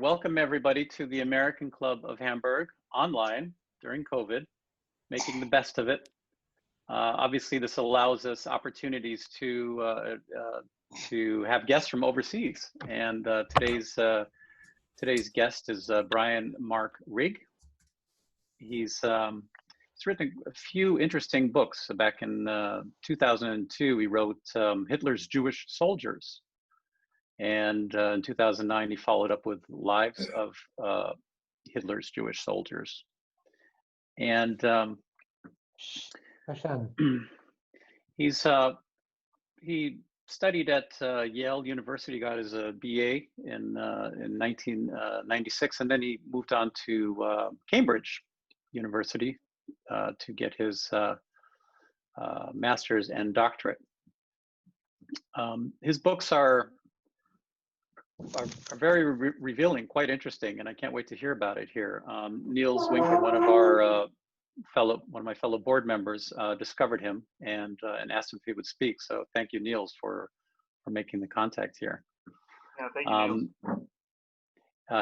Welcome everybody to the American Club of Hamburg online during COVID, making the best of it. Obviously, this allows us opportunities to have guests from overseas. And today's guest is Bryan Mark Rigg. He's written a few interesting books. Back in 2002, he wrote Hitler's Jewish Soldiers. And in 2009, he followed up with Lives of Hitler's Jewish Soldiers. And he studied at Yale University, got his BA in 1996, and then he moved on to Cambridge University to get his master's and doctorate. His books are very revealing, quite interesting, and I can't wait to hear about it here. Niels Winker, one of my fellow board members, discovered him and asked him if he would speak. So thank you, Niels, for making the contact here. Yeah, thank you, Niels.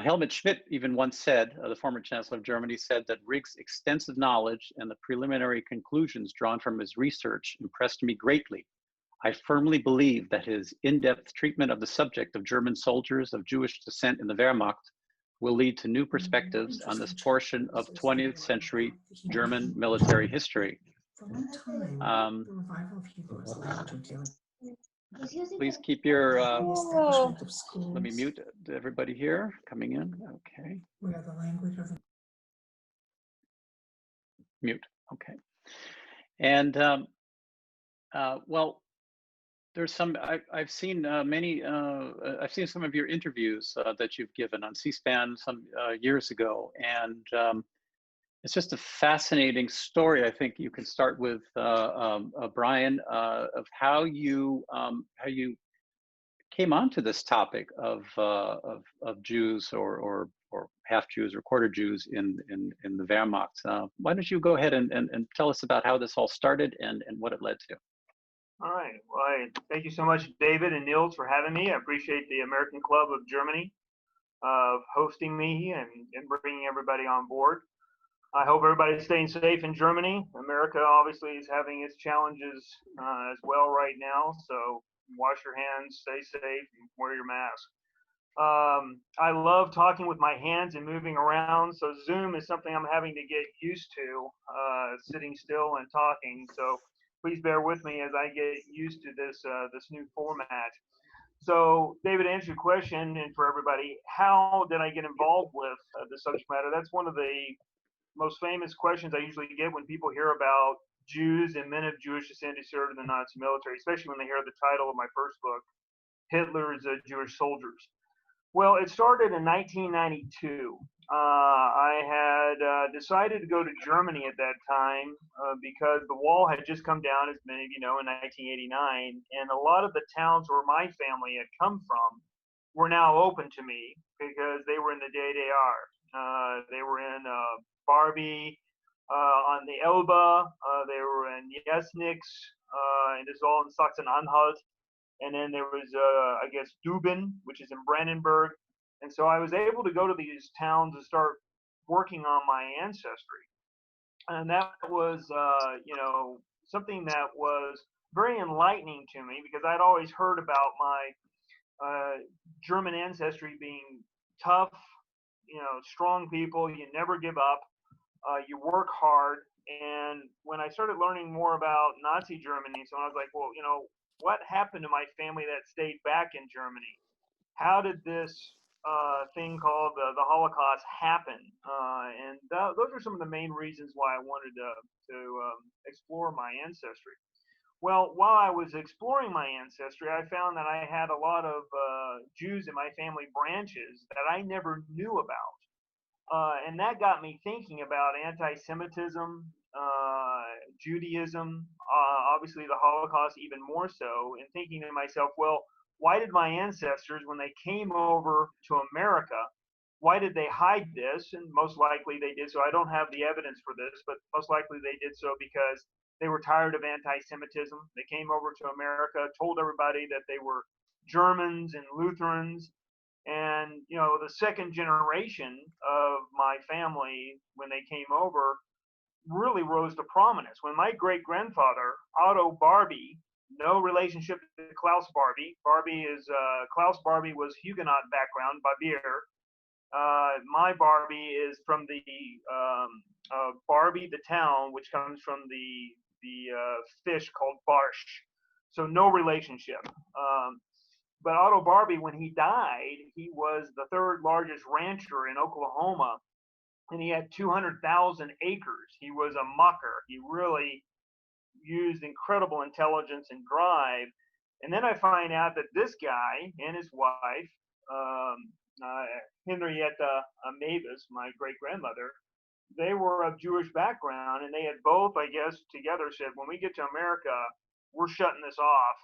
Helmut Schmidt even once said, the former Chancellor of Germany, said that Rigg's extensive knowledge and the preliminary conclusions drawn from his research impressed me greatly. I firmly believe that his in-depth treatment of the subject of German soldiers of Jewish descent in the Wehrmacht will lead to new perspectives on this portion of 20th century German military history. Please keep your, let me mute everybody here coming in. Okay. Mute, okay. And well, there's some, I've seen I've seen some of your interviews that you've given on C-SPAN some years ago, and it's just a fascinating story. I think you can start with Bryan, of how you came onto this topic of Jews or half Jews or quarter Jews in the Wehrmacht. Why don't you go ahead and tell us about how this all started and what it led to? All right. Well, thank you so much, David and Niels, for having me. I appreciate the American Club of Germany hosting me and bringing everybody on board. I hope everybody's staying safe in Germany. America obviously is having its challenges as well right now. So wash your hands, stay safe, and wear your mask. I love talking with my hands and moving around. So Zoom is something I'm having to get used to, sitting still and talking. So please bear with me as I get used to this new format. So, David, to answer your question, and for everybody, how did I get involved with the subject matter? That's one of the most famous questions I usually get when people hear about Jews and men of Jewish descent who served in the Nazi military, especially when they hear the title of my first book, Hitler's Jewish Soldiers. Well, it started in 1992. I had decided to go to Germany at that time because the wall had just come down, as many of you know, in 1989, and a lot of the towns where my family had come from were now open to me because they were in the DDR. They were in Barbie, on the Elbe, they were in Jesnitz, and it's all in Sachsen-Anhalt. And then there was, I guess, Dubin, which is in Brandenburg. And so I was able to go to these towns and start working on my ancestry. And that was, something that was very enlightening to me because I'd always heard about my German ancestry being tough, strong people. You never give up. You work hard. And when I started learning more about Nazi Germany, so I was like, well, what happened to my family that stayed back in Germany? How did this thing called the Holocaust happen? And those are some of the main reasons why I wanted to explore my ancestry. Well, while I was exploring my ancestry, I found that I had a lot of Jews in my family branches that I never knew about. And that got me thinking about anti-Semitism, Judaism, obviously the Holocaust even more so, and thinking to myself, well, why did my ancestors, when they came over to America, why did they hide this? And most likely they did so. I don't have the evidence for this, but most likely they did so because they were tired of anti-Semitism. They came over to America, told everybody that they were Germans and Lutherans, And, you know, the second generation of my family, when they came over, really rose to prominence. When my great-grandfather, Otto Barbie, no relationship to Klaus Barbie. Klaus Barbie was Huguenot background, Barbier. My Barbie is from the Barbie, the town, which comes from the fish called barsh. So no relationship. But Otto Barbie, when he died, he was the third largest rancher in Oklahoma, and he had 200,000 acres. He was a mucker. He really used incredible intelligence and drive. And then I find out that this guy and his wife, Henrietta Mavis, my great-grandmother, they were of Jewish background, and they had both, I guess, together said, when we get to America, we're shutting this off,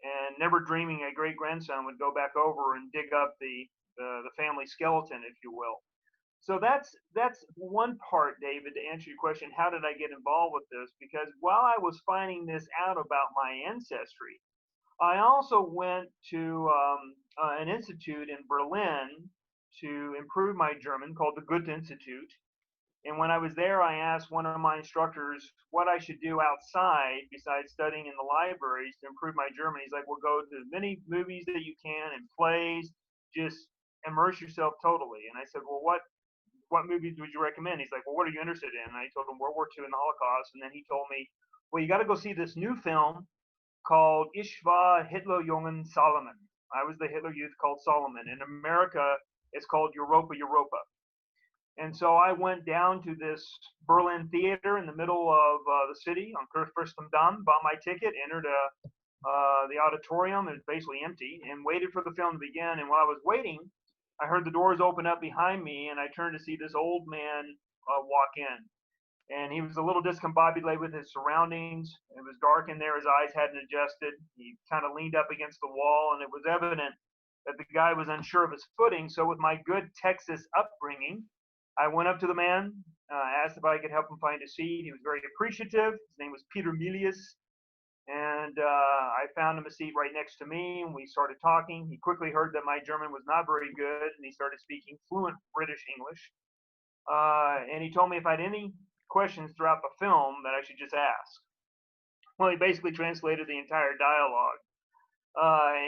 and never dreaming a great-grandson would go back over and dig up the family skeleton, if you will. So that's one part, David, to answer your question, how did I get involved with this? Because while I was finding this out about my ancestry, I also went to an institute in Berlin to improve my German called the Goethe Institute. And when I was there, I asked one of my instructors what I should do outside besides studying in the libraries to improve my German. He's like, well, go to as many movies that you can and plays, just immerse yourself totally. And I said, well, what movies would you recommend? He's like, well, what are you interested in? And I told him World War II and the Holocaust. And then he told me, well, you got to go see this new film called Ich war Hitlerjungen Solomon. I was the Hitler Youth called Solomon. In America, it's called Europa Europa. And so I went down to this Berlin theater in the middle of the city on Kurfürstendamm, bought my ticket, entered the auditorium. It was basically empty, and waited for the film to begin. And while I was waiting, I heard the doors open up behind me, and I turned to see this old man walk in. And he was a little discombobulated with his surroundings. It was dark in there. His eyes hadn't adjusted. He kind of leaned up against the wall, and it was evident that the guy was unsure of his footing. So with my good Texas upbringing, I went up to the man, asked if I could help him find a seat. He was very appreciative. His name was Peter Millies. And I found him a seat right next to me, and we started talking. He quickly heard that my German was not very good, and he started speaking fluent British English. And he told me if I had any questions throughout the film that I should just ask. Well, he basically translated the entire dialogue.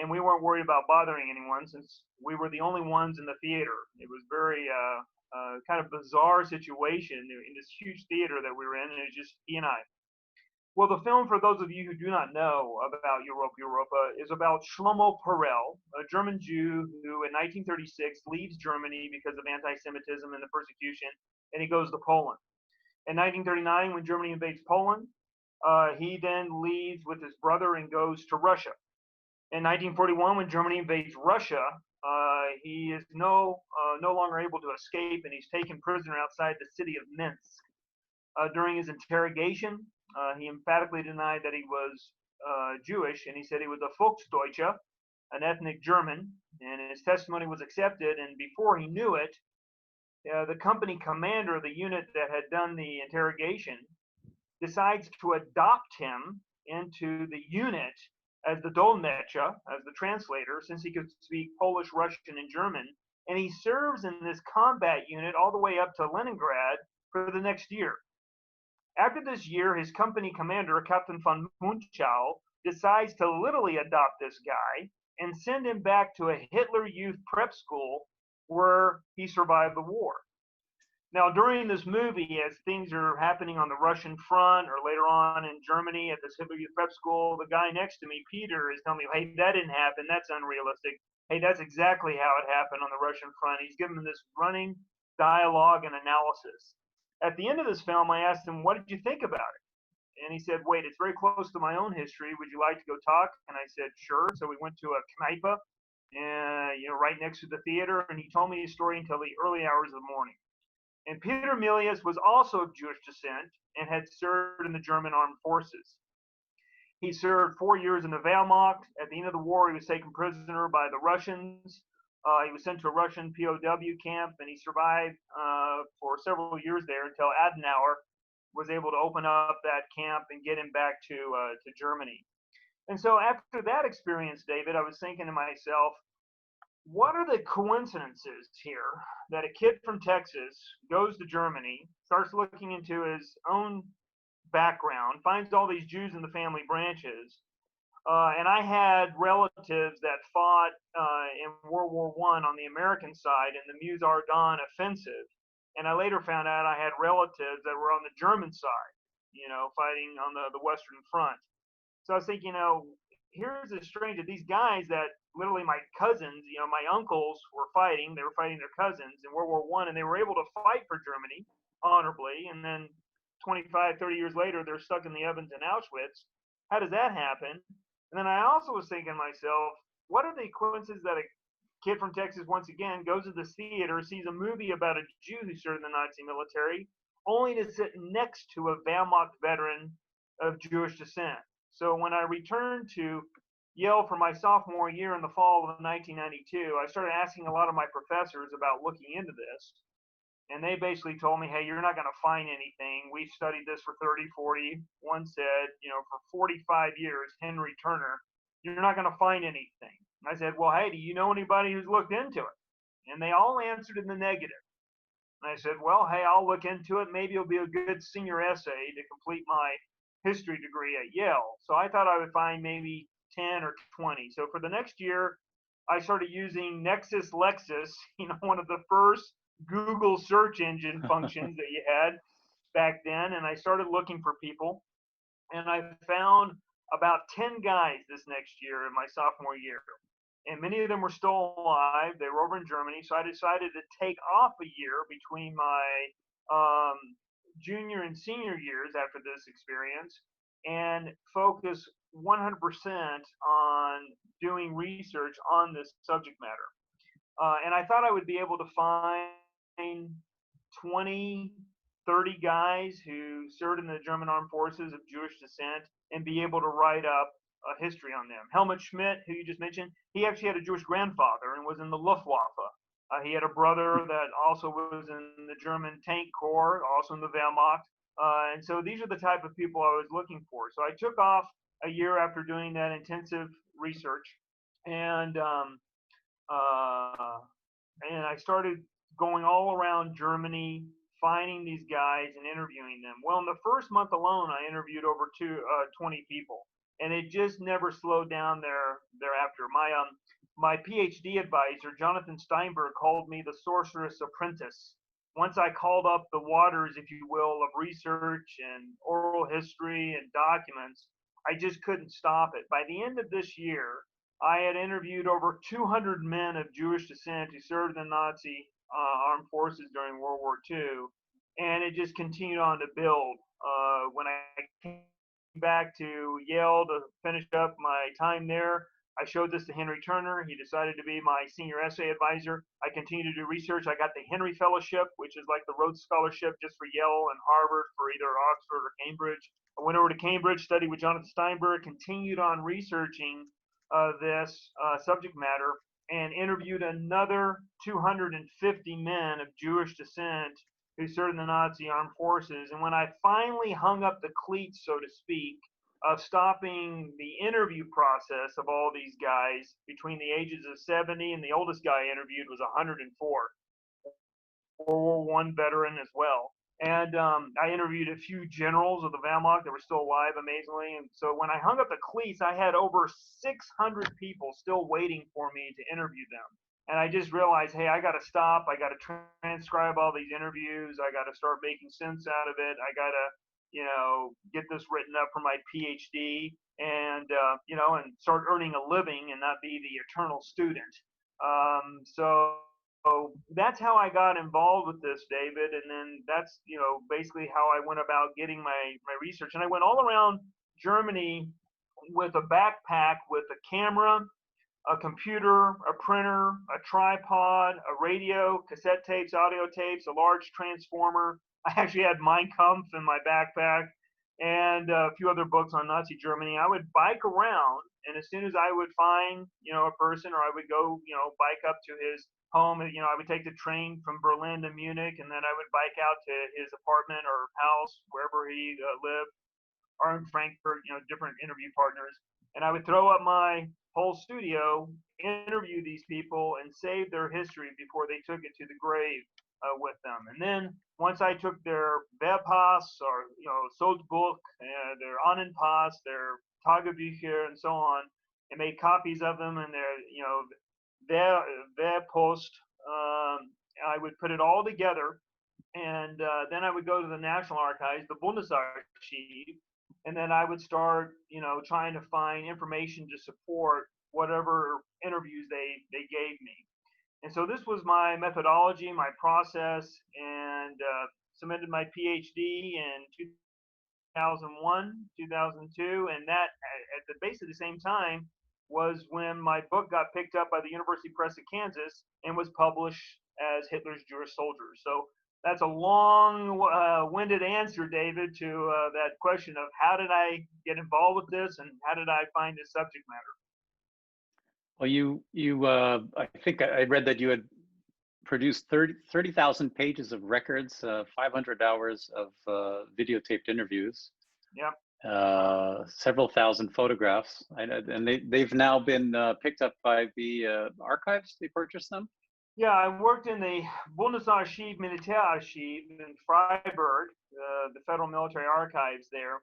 And we weren't worried about bothering anyone since we were the only ones in the theater. It was very kind of bizarre situation in this huge theater that we were in, and it was just he and I. Well, the film, for those of you who do not know about Europa Europa, is about Shlomo Perl, a German Jew who in 1936 leaves Germany because of anti-Semitism and the persecution, and he goes to Poland. In 1939, when Germany invades Poland, he then leaves with his brother and goes to Russia. In 1941, when Germany invades Russia, he is no longer able to escape, and he's taken prisoner outside the city of Minsk. During his interrogation, he emphatically denied that he was Jewish, and he said he was a Volksdeutsche, an ethnic German, and his testimony was accepted. And before he knew it, the company commander of the unit that had done the interrogation decides to adopt him into the unit as the Dolmetscher, as the translator, since he could speak Polish, Russian, and German. And he serves in this combat unit all the way up to Leningrad for the next year. After this year, his company commander, Captain von Munchau, decides to literally adopt this guy and send him back to a Hitler Youth prep school where he survived the war. Now, during this movie, as things are happening on the Russian front or later on in Germany at this Hitler Youth prep school, the guy next to me, Peter, is telling me, hey, that didn't happen. That's unrealistic. Hey, that's exactly how it happened on the Russian front. He's giving me this running dialogue and analysis. At the end of this film, I asked him, what did you think about it? And he said, wait, it's very close to my own history. Would you like to go talk? And I said, sure. So we went to a kneipe, right next to the theater, and he told me his story until the early hours of the morning. And Peter Millies was also of Jewish descent and had served in the German armed forces. He served 4 years in the Wehrmacht. At the end of the war, he was taken prisoner by the Russians. He was sent to a Russian POW camp, and he survived for several years there until Adenauer was able to open up that camp and get him back to Germany. And so after that experience, David, I was thinking to myself, what are the coincidences here that a kid from Texas goes to Germany, starts looking into his own background, finds all these Jews in the family branches, and I had relatives that fought in World War I on the American side in the Meuse-Argonne offensive, and I later found out I had relatives that were on the German side, fighting on the Western Front. So I was thinking, here's a strange that these guys that literally my cousins, my uncles were fighting. They were fighting their cousins in World War I, and they were able to fight for Germany honorably. And then 25, 30 years later, they're stuck in the ovens in Auschwitz. How does that happen? And then I also was thinking to myself, what are the coincidences that a kid from Texas, once again, goes to the theater, sees a movie about a Jew who served in the Nazi military, only to sit next to a Wehrmacht veteran of Jewish descent? So when I returned to Yale for my sophomore year in the fall of 1992, I started asking a lot of my professors about looking into this. And they basically told me, hey, you're not going to find anything. We've studied this for 30, 40. One said, for 45 years, Henry Turner, you're not going to find anything. And I said, well, hey, do you know anybody who's looked into it? And they all answered in the negative. And I said, well, hey, I'll look into it. Maybe it'll be a good senior essay to complete my history degree at Yale. So I thought I would find maybe 10 or 20. So for the next year, I started using Nexus Lexis, one of the first Google search engine functions that you had back then. And I started looking for people. And I found about 10 guys this next year in my sophomore year. And many of them were still alive. They were over in Germany. So I decided to take off a year between my junior and senior years after this experience and focus 100% on doing research on this subject matter. And I thought I would be able to find 20, 30 guys who served in the German armed forces of Jewish descent and be able to write up a history on them. Helmut Schmidt, who you just mentioned, he actually had a Jewish grandfather and was in the Luftwaffe. He had a brother that also was in the German tank corps, also in the Wehrmacht. And so these are the type of people I was looking for. So I took off a year after doing that intensive research, and I started going all around Germany, finding these guys and interviewing them. Well, in the first month alone, I interviewed over 20 people, and it just never slowed down thereafter. My PhD advisor, Jonathan Steinberg, called me the sorceress apprentice. Once I called up the waters, if you will, of research and oral history and documents, I just couldn't stop it. By the end of this year, I had interviewed over 200 men of Jewish descent who served in the Nazi armed forces during World War II, and it just continued on to build. When I came back to Yale to finish up my time there, I showed this to Henry Turner. He decided to be my senior essay advisor. I continued to do research. I got the Henry Fellowship, which is like the Rhodes Scholarship just for Yale and Harvard for either Oxford or Cambridge. I went over to Cambridge, studied with Jonathan Steinberg, continued on researching this subject matter, and interviewed another 250 men of Jewish descent who served in the Nazi armed forces. And when I finally hung up the cleats, so to speak, of stopping the interview process of all these guys between the ages of 70, and the oldest guy I interviewed was 104, World War I veteran as well. And I interviewed a few generals of the Wehrmacht that were still alive, amazingly. And so when I hung up the cleats, I had over 600 people still waiting for me to interview them. And I just realized, hey, I got to stop. I got to transcribe all these interviews. I got to start making sense out of it. I got to, get this written up for my PhD and, and start earning a living and not be the eternal student. So that's how I got involved with this, David. And then that's, basically how I went about getting my research. And I went all around Germany with a backpack with a camera, a computer, a printer, a tripod, a radio, cassette tapes, audio tapes, a large transformer. I actually had Mein Kampf in my backpack and a few other books on Nazi Germany. I would bike around, and as soon as I would find, a person, or I would go, bike up to his home, I would take the train from Berlin to Munich, and then I would bike out to his apartment or house, wherever he lived, or in Frankfurt, different interview partners. and I would throw up my whole studio, interview these people, and save their history before they took it to the grave with them. And then once I took their Wehrpass or Soldbuch, their Annenpass, their Tagebücher, and so on, and made copies of them and their Wehrpost, I would put it all together, and then I would go to the National Archives, the Bundesarchiv, and then I would start, trying to find information to support whatever interviews they gave me. And so this was my methodology, my process, and submitted my PhD in 2001, 2002, and that at the basically the same time was when my book got picked up by the University Press of Kansas and was published as Hitler's Jewish Soldiers. So that's a long-winded answer, David, to that question of how did I get involved with this and how did I find this subject matter? Well, I think I read that you had produced 30,000 pages of records, 500 hours of videotaped interviews. Yep. Several thousand photographs, and they've now been picked up by the archives. They purchased them. Yeah, I worked in the Bundesarchiv Militärarchiv in Freiburg, the Federal Military Archives there.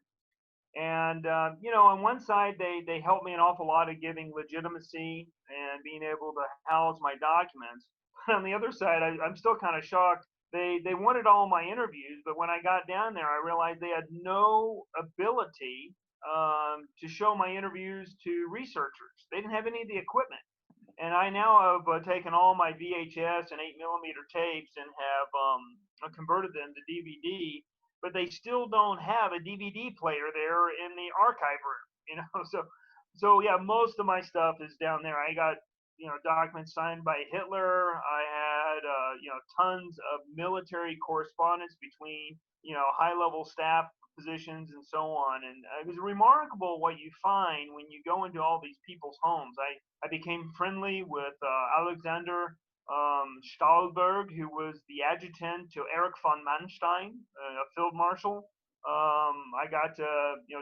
And, on one side, they helped me an awful lot of giving legitimacy and being able to house my documents. On the other side, I'm still kind of shocked. They wanted all my interviews, but when I got down there, I realized they had no ability to show my interviews to researchers. They didn't have any of the equipment. And I now have taken all my VHS and 8mm tapes and have converted them to DVD, but they still don't have a DVD player there in the archive room, So yeah, most of my stuff is down there. I got, documents signed by Hitler. I had, tons of military correspondence between, high-level staff positions and so on. And it was remarkable what you find when you go into all these people's homes. I became friendly with Alexander Stahlberg, who was the adjutant to Erich von Manstein, a field marshal. I got to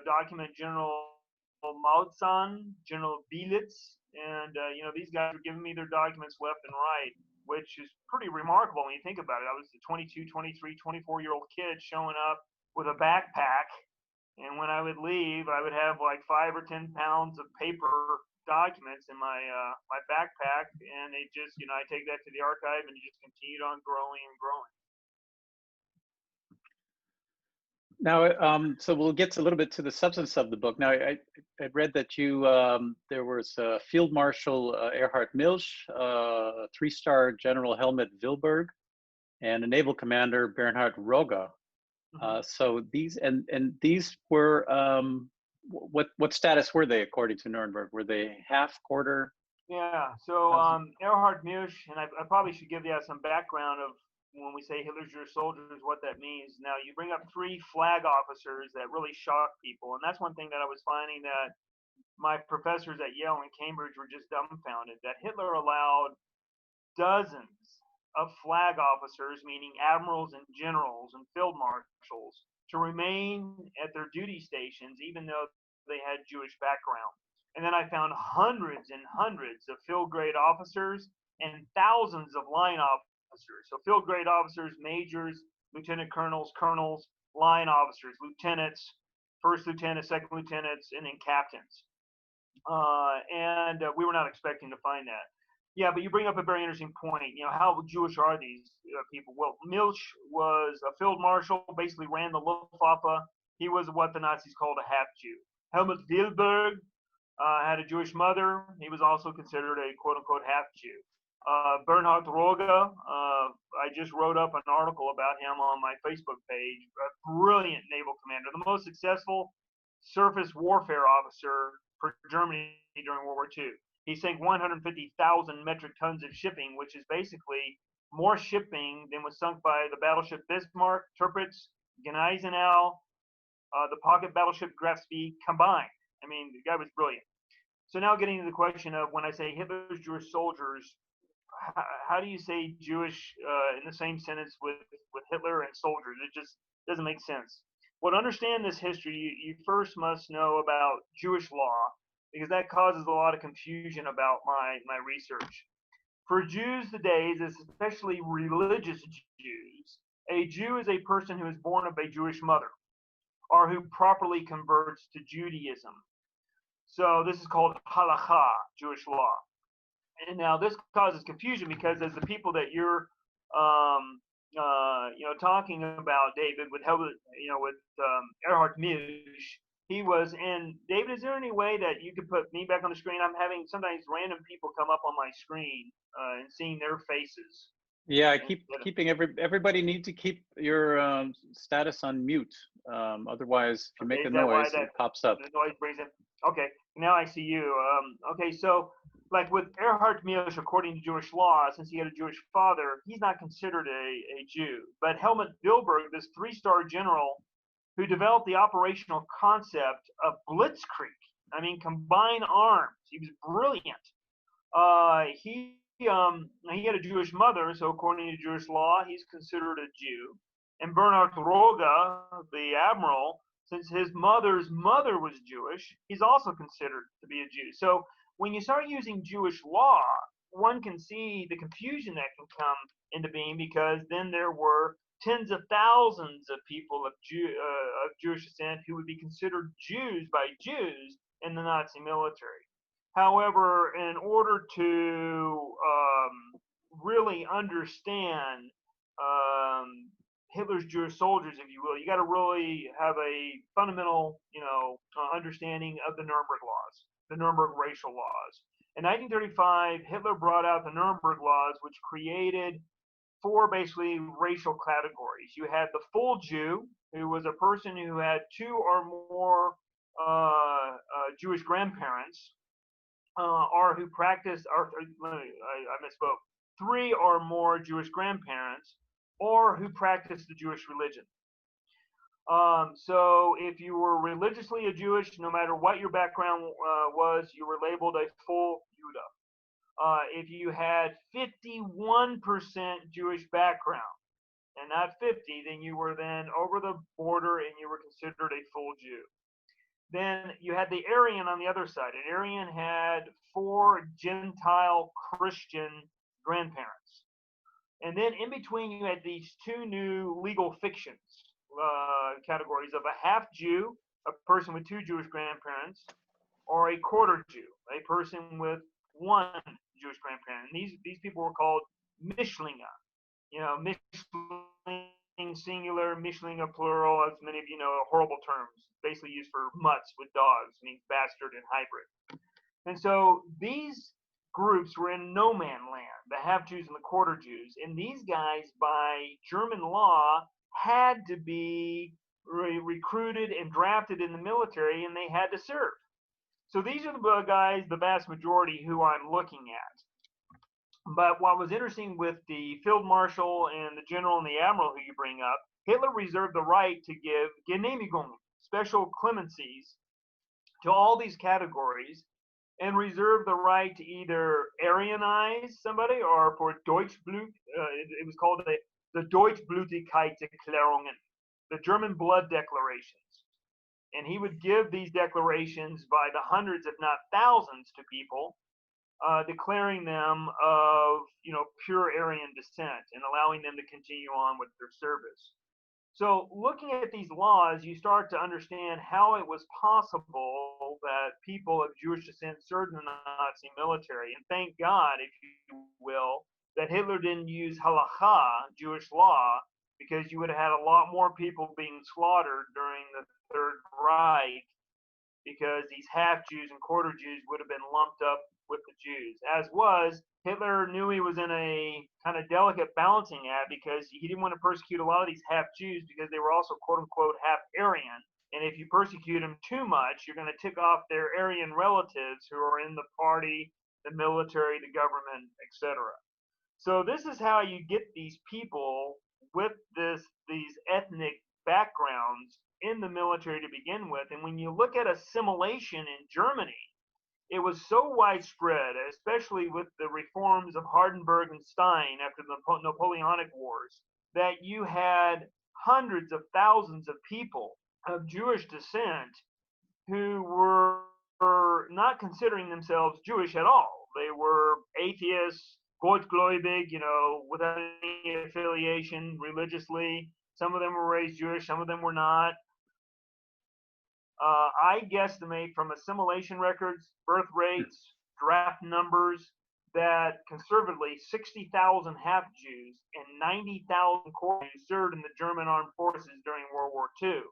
document General Malzahn, General Bielitz, and these guys were giving me their documents left and right, which is pretty remarkable when you think about it. I was a 22, 23, 24-year-old kid showing up with a backpack, and when I would leave, I would have like 5 or 10 pounds of paper documents in my my backpack, and it just I take that to the archive, and it just continued on growing and growing. Now, so we'll get a little bit to the substance of the book. Now, I read that you there was Field Marshal Erhard Milch, 3-star General Helmut Wilberg, and a naval commander Bernhard Rogge. So these these were what status were they according to Nuremberg? Were they half, quarter? Yeah. So Erhard Milch, and I probably should give you some background of when we say Hitler's Jewish Soldiers, what that means. Now you bring up 3 flag officers that really shocked people, and that's one thing that I was finding that my professors at Yale and Cambridge were just dumbfounded that Hitler allowed dozens of flag officers, meaning admirals and generals and field marshals, to remain at their duty stations even though they had Jewish background. And then I found hundreds and hundreds of field grade officers and thousands of line officers. So field grade officers, majors, lieutenant colonels, colonels, line officers, lieutenants, first lieutenants, second lieutenants, and then captains. And we were not expecting to find that. Yeah, but you bring up a very interesting point. How Jewish are these people? Well, Milch was a field marshal, basically ran the Luftwaffe. He was what the Nazis called a half-Jew. Helmut Wilberg had a Jewish mother. He was also considered a quote-unquote half-Jew. Bernhard Rogge, I just wrote up an article about him on my Facebook page. A brilliant naval commander, the most successful surface warfare officer for Germany during World War II. He sank 150,000 metric tons of shipping, which is basically more shipping than was sunk by the battleship Bismarck, Tirpitz, Gneisenau, the pocket battleship Graf Spee combined. I mean, the guy was brilliant. So now getting to the question of when I say Hitler's Jewish soldiers, how do you say Jewish in the same sentence with Hitler and soldiers? It just doesn't make sense. Well, to understand this history, you first must know about Jewish law. because that causes a lot of confusion about my research. For Jews today, especially religious Jews, a Jew is a person who is born of a Jewish mother or who properly converts to Judaism. So this is called halakha, Jewish law. And now this causes confusion because as the people that you're talking about, David, with Erhard Milch, he was in. David, is there any way that you could put me back on the screen? I'm having sometimes random people come up on my screen and seeing their faces. Yeah, I keeping everybody needs to keep your status on mute. Otherwise, if you make a noise, it pops up. The noise brings in. Okay, now I see you. Okay, so like with Erhard Milch, according to Jewish law, since he had a Jewish father, he's not considered a Jew. But Helmut Bilberg, this 3-star general who developed the operational concept of blitzkrieg, I mean, combine arms. He was brilliant. He had a Jewish mother, so according to Jewish law, he's considered a Jew. And Bernhard Rogge, the admiral, since his mother's mother was Jewish, he's also considered to be a Jew. So when you start using Jewish law, one can see the confusion that can come into being, because then there were tens of thousands of people of Jewish descent who would be considered Jews by Jews in the Nazi military. However, in order to really understand Hitler's Jewish soldiers, if you will, you got to really have a fundamental, understanding of the Nuremberg Laws, the Nuremberg racial laws. In 1935, Hitler brought out the Nuremberg Laws, which created 4 basically racial categories. You had the full Jew, who was a person who had 2 or more Jewish grandparents, or who practiced, I misspoke, 3 or more Jewish grandparents, or who practiced the Jewish religion. So if you were religiously a Jewish, no matter what your background was, you were labeled a full Judah. If you had 51% Jewish background, and not 50, then you were then over the border and you were considered a full Jew. Then you had the Aryan on the other side. An Aryan had 4 Gentile Christian grandparents. And then in between, you had these 2 new legal fictions categories of a half Jew, a person with 2 Jewish grandparents, or a quarter Jew, a person with 1 Jewish grandparent. And these people were called Mischlinge. Mischling singular, Mischlinge plural, as many of you know, horrible terms, basically used for mutts with dogs, means bastard and hybrid. And so these groups were in no man land, the half Jews and the quarter Jews. And these guys, by German law, had to be recruited and drafted in the military, and they had to serve. So these are the guys, the vast majority, who I'm looking at. But what was interesting with the field marshal and the general and the admiral who you bring up, Hitler reserved the right to give Genehmigungen, special clemencies, to all these categories, and reserved the right to either Aryanize somebody or for Deutschblut. It was called the Deutschblutigkeitserklärungen, the German blood declarations. And he would give these declarations by the hundreds, if not thousands, to people, declaring them of pure Aryan descent and allowing them to continue on with their service. So looking at these laws, you start to understand how it was possible that people of Jewish descent served in the Nazi military. And thank God, if you will, that Hitler didn't use halakha, Jewish law, because you would have had a lot more people being slaughtered during the Third Reich, because these half-Jews and quarter Jews would have been lumped up with the Jews. As was, Hitler knew he was in a kind of delicate balancing act, because he didn't want to persecute a lot of these half-Jews because they were also quote-unquote half-Aryan. And if you persecute them too much, you're going to tick off their Aryan relatives who are in the party, the military, the government, etc. So this is how you get these people with these ethnic backgrounds in the military to begin with. And when you look at assimilation in Germany, it was so widespread, especially with the reforms of Hardenberg and Stein after the Napoleonic Wars, that you had hundreds of thousands of people of Jewish descent who were were not considering themselves Jewish at all. They were atheists, Gottgläubig, without any affiliation religiously. Some of them were raised Jewish, some of them were not. I guesstimate from assimilation records, birth rates, draft numbers, that conservatively 60,000 half-Jews and 90,000 core Jews served in the German armed forces during World War II.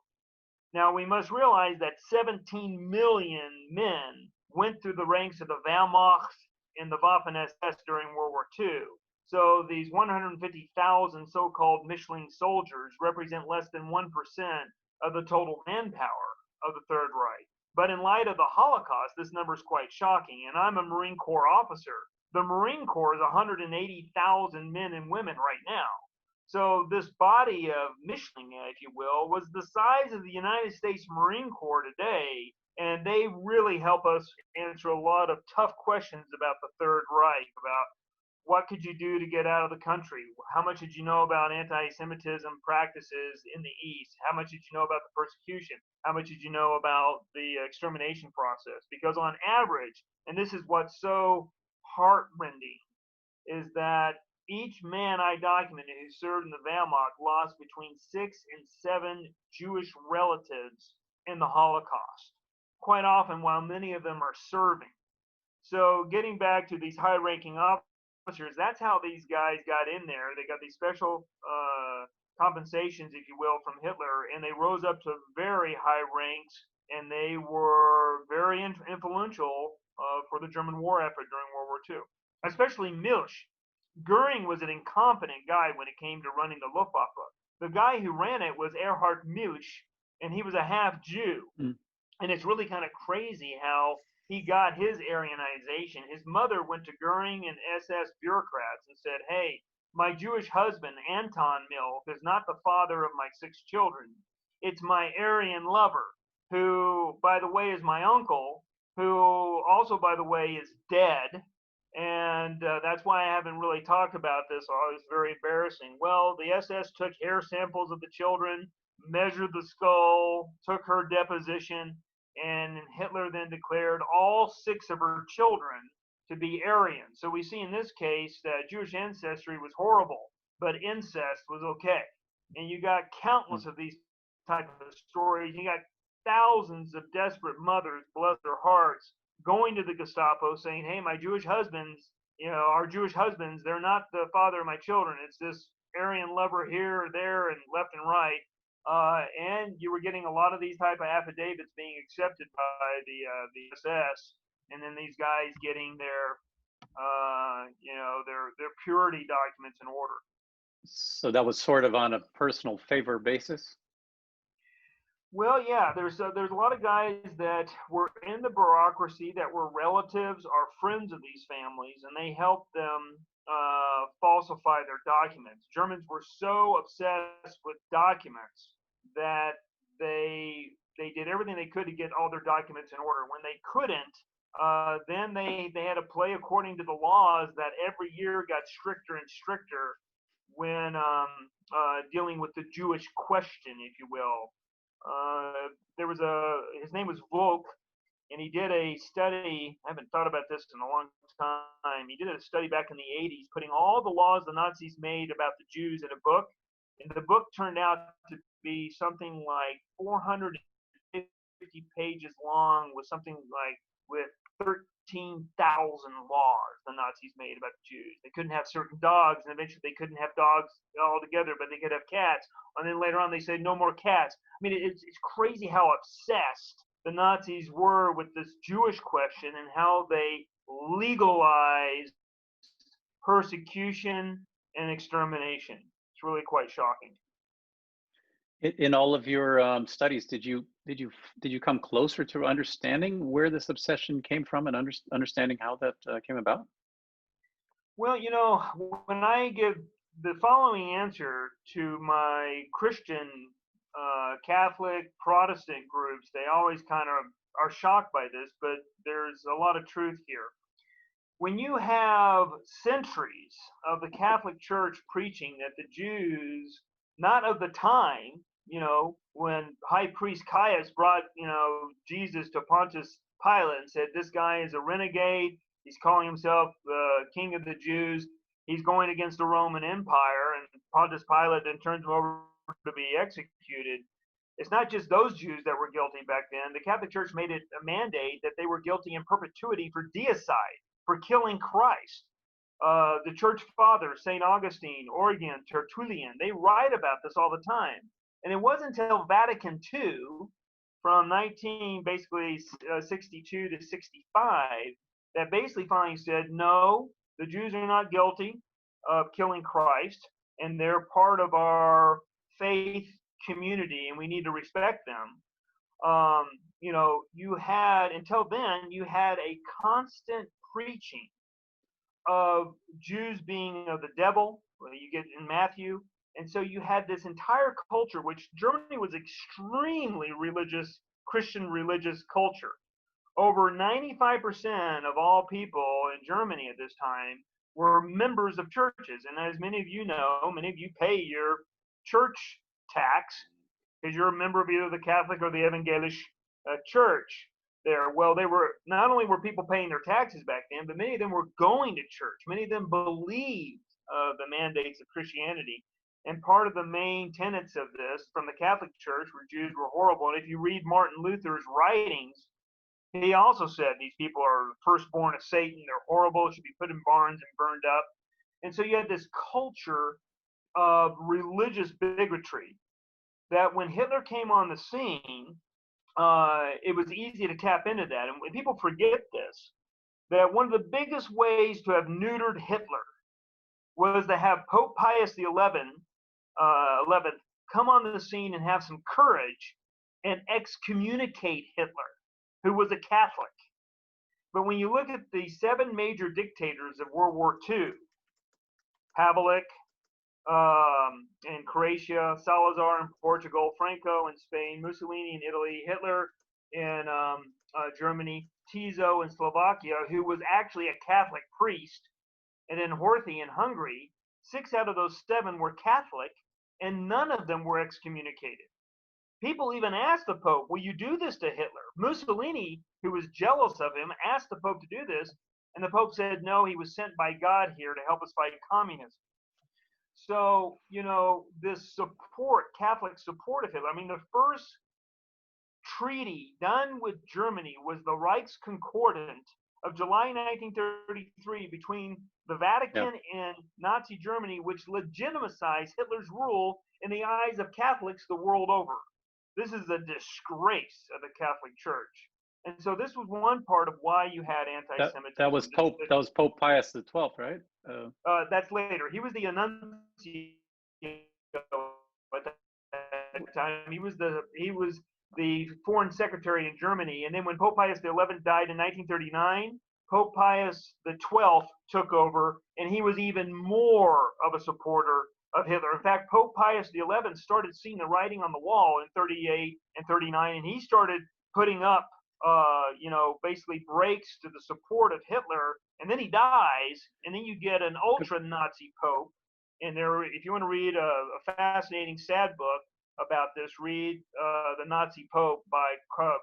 Now, we must realize that 17 million men went through the ranks of the Wehrmacht and the Waffen-SS during World War II. So these 150,000 so-called Mischling soldiers represent less than 1% of the total manpower of the Third Reich. But in light of the Holocaust, this number is quite shocking. And I'm a Marine Corps officer. The Marine Corps is 180,000 men and women right now. So this body of Mischling, if you will, was the size of the United States Marine Corps today. And they really help us answer a lot of tough questions about the Third Reich, about what could you do to get out of the country? How much did you know about anti-Semitism practices in the East? How much did you know about the persecution? How much did you know about the extermination process? Because on average, and this is what's so heartrending, is that each man I documented who served in the Wehrmacht lost between 6 and 7 Jewish relatives in the Holocaust, quite often while many of them are serving. So getting back to these high-ranking officers, that's how these guys got in there. They got these special compensations, if you will, from Hitler, and they rose up to very high ranks, and they were very influential for the German war effort during World War II, especially Milch. Goering was an incompetent guy when it came to running the Luftwaffe. The guy who ran it was Erhard Milch, and he was a half Jew. And it's really kind of crazy how he got his Aryanization. His mother went to Goering and SS bureaucrats and said, hey, my Jewish husband, Anton Milch, is not the father of my 6 children. It's my Aryan lover, who, by the way, is my uncle, who also, by the way, is dead. And that's why I haven't really talked about this. Oh, it's very embarrassing. Well, the SS took hair samples of the children, measured the skull, took her deposition, and Hitler then declared all 6 of her children to be Aryan. So we see in this case that Jewish ancestry was horrible, but incest was okay. And you got countless of these type of stories. You got thousands of desperate mothers, bless their hearts, going to the Gestapo saying, hey, my Jewish husbands, our Jewish husbands, they're not the father of my children. It's this Aryan lover here, there, and left and right. And you were getting a lot of these type of affidavits being accepted by the SS, and then these guys getting their purity documents in order. So that was sort of on a personal favor basis? Well, yeah, there's a lot of guys that were in the bureaucracy that were relatives or friends of these families, and they helped them falsify their documents. Germans were so obsessed with documents that they did everything they could to get all their documents in order. When they couldn't, then they had to play according to the laws that every year got stricter and stricter when dealing with the Jewish question, if you will. His name was Volk, and he did a study. I haven't thought about this in a long time. He did a study back in the 80s, putting all the laws the Nazis made about the Jews in a book. And the book turned out to be something like 450 pages long, with something like with 13,000 laws the Nazis made about the Jews. They couldn't have certain dogs, and eventually they couldn't have dogs altogether, but they could have cats. And then later on they said no more cats. I mean, it's crazy how obsessed the Nazis were with this Jewish question and how they legalized persecution and extermination. It's really quite shocking. In all of your studies, did you come closer to understanding where this obsession came from and understanding how that came about? Well, when I give the following answer to my Christian, Catholic, Protestant groups, they always kind of are shocked by this, but there's a lot of truth here. When you have centuries of the Catholic Church preaching that the Jews, not of the time, when High Priest Caius brought, Jesus to Pontius Pilate and said, this guy is a renegade. He's calling himself the King of the Jews. He's going against the Roman Empire. And Pontius Pilate then turns him over to be executed. It's not just those Jews that were guilty back then. The Catholic Church made it a mandate that they were guilty in perpetuity for deicide, for killing Christ. The church fathers, St. Augustine, Origen, Tertullian, they write about this all the time. And it wasn't until Vatican II, from 62 to 65, that basically finally said, no, the Jews are not guilty of killing Christ, and they're part of our faith community, and we need to respect them. You had, until then, you had a constant preaching of Jews being of the devil, you get in Matthew. And so you had this entire culture, which Germany was extremely religious, Christian religious culture. Over 95% of all people in Germany at this time were members of churches. And as many of you know, many of you pay your church tax because you're a member of either the Catholic or the Evangelisch church there. Well, they were, not only were people paying their taxes back then, but many of them were going to church. Many of them believed the mandates of Christianity. And part of the main tenets of this from the Catholic Church were Jews were horrible. And if you read Martin Luther's writings, he also said these people are the firstborn of Satan. They're horrible, should be put in barns and burned up. And so you had this culture of religious bigotry that when Hitler came on the scene, it was easy to tap into that. And when people forget this, that one of the biggest ways to have neutered Hitler was to have Pope Pius XI come on the scene and have some courage and excommunicate Hitler, who was a Catholic. But when you look at the 7 major dictators of World War II, Havlik in Croatia, Salazar in Portugal, Franco in Spain, Mussolini in Italy, Hitler in Germany, Tiso in Slovakia, who was actually a Catholic priest, and then Horthy in Hungary, 6 out of those 7 were Catholic, and none of them were excommunicated. People even asked the Pope, will you do this to Hitler? Mussolini, who was jealous of him, asked the Pope to do this, and the Pope said, no, he was sent by God here to help us fight communism. So, this support, Catholic support of Hitler, I mean, the first treaty done with Germany was the Reich's Concordant of July 1933 between the Vatican and Nazi Germany, which legitimized Hitler's rule in the eyes of Catholics the world over. This is a disgrace of the Catholic Church. And so this was one part of why you had anti-Semitism. That was Pope Pius XII, right? That's later. He was the Annunciator at that time. He was the foreign secretary in Germany. And then when Pope Pius XI died in 1939, Pope Pius XII took over, and he was even more of a supporter of Hitler. In fact, Pope Pius XI started seeing the writing on the wall in 38 and 39, and he started putting up, basically breaks to the support of Hitler, and then he dies, and then you get an ultra-Nazi Pope. And there, if you want to read a fascinating, sad book about this, read The Nazi Pope by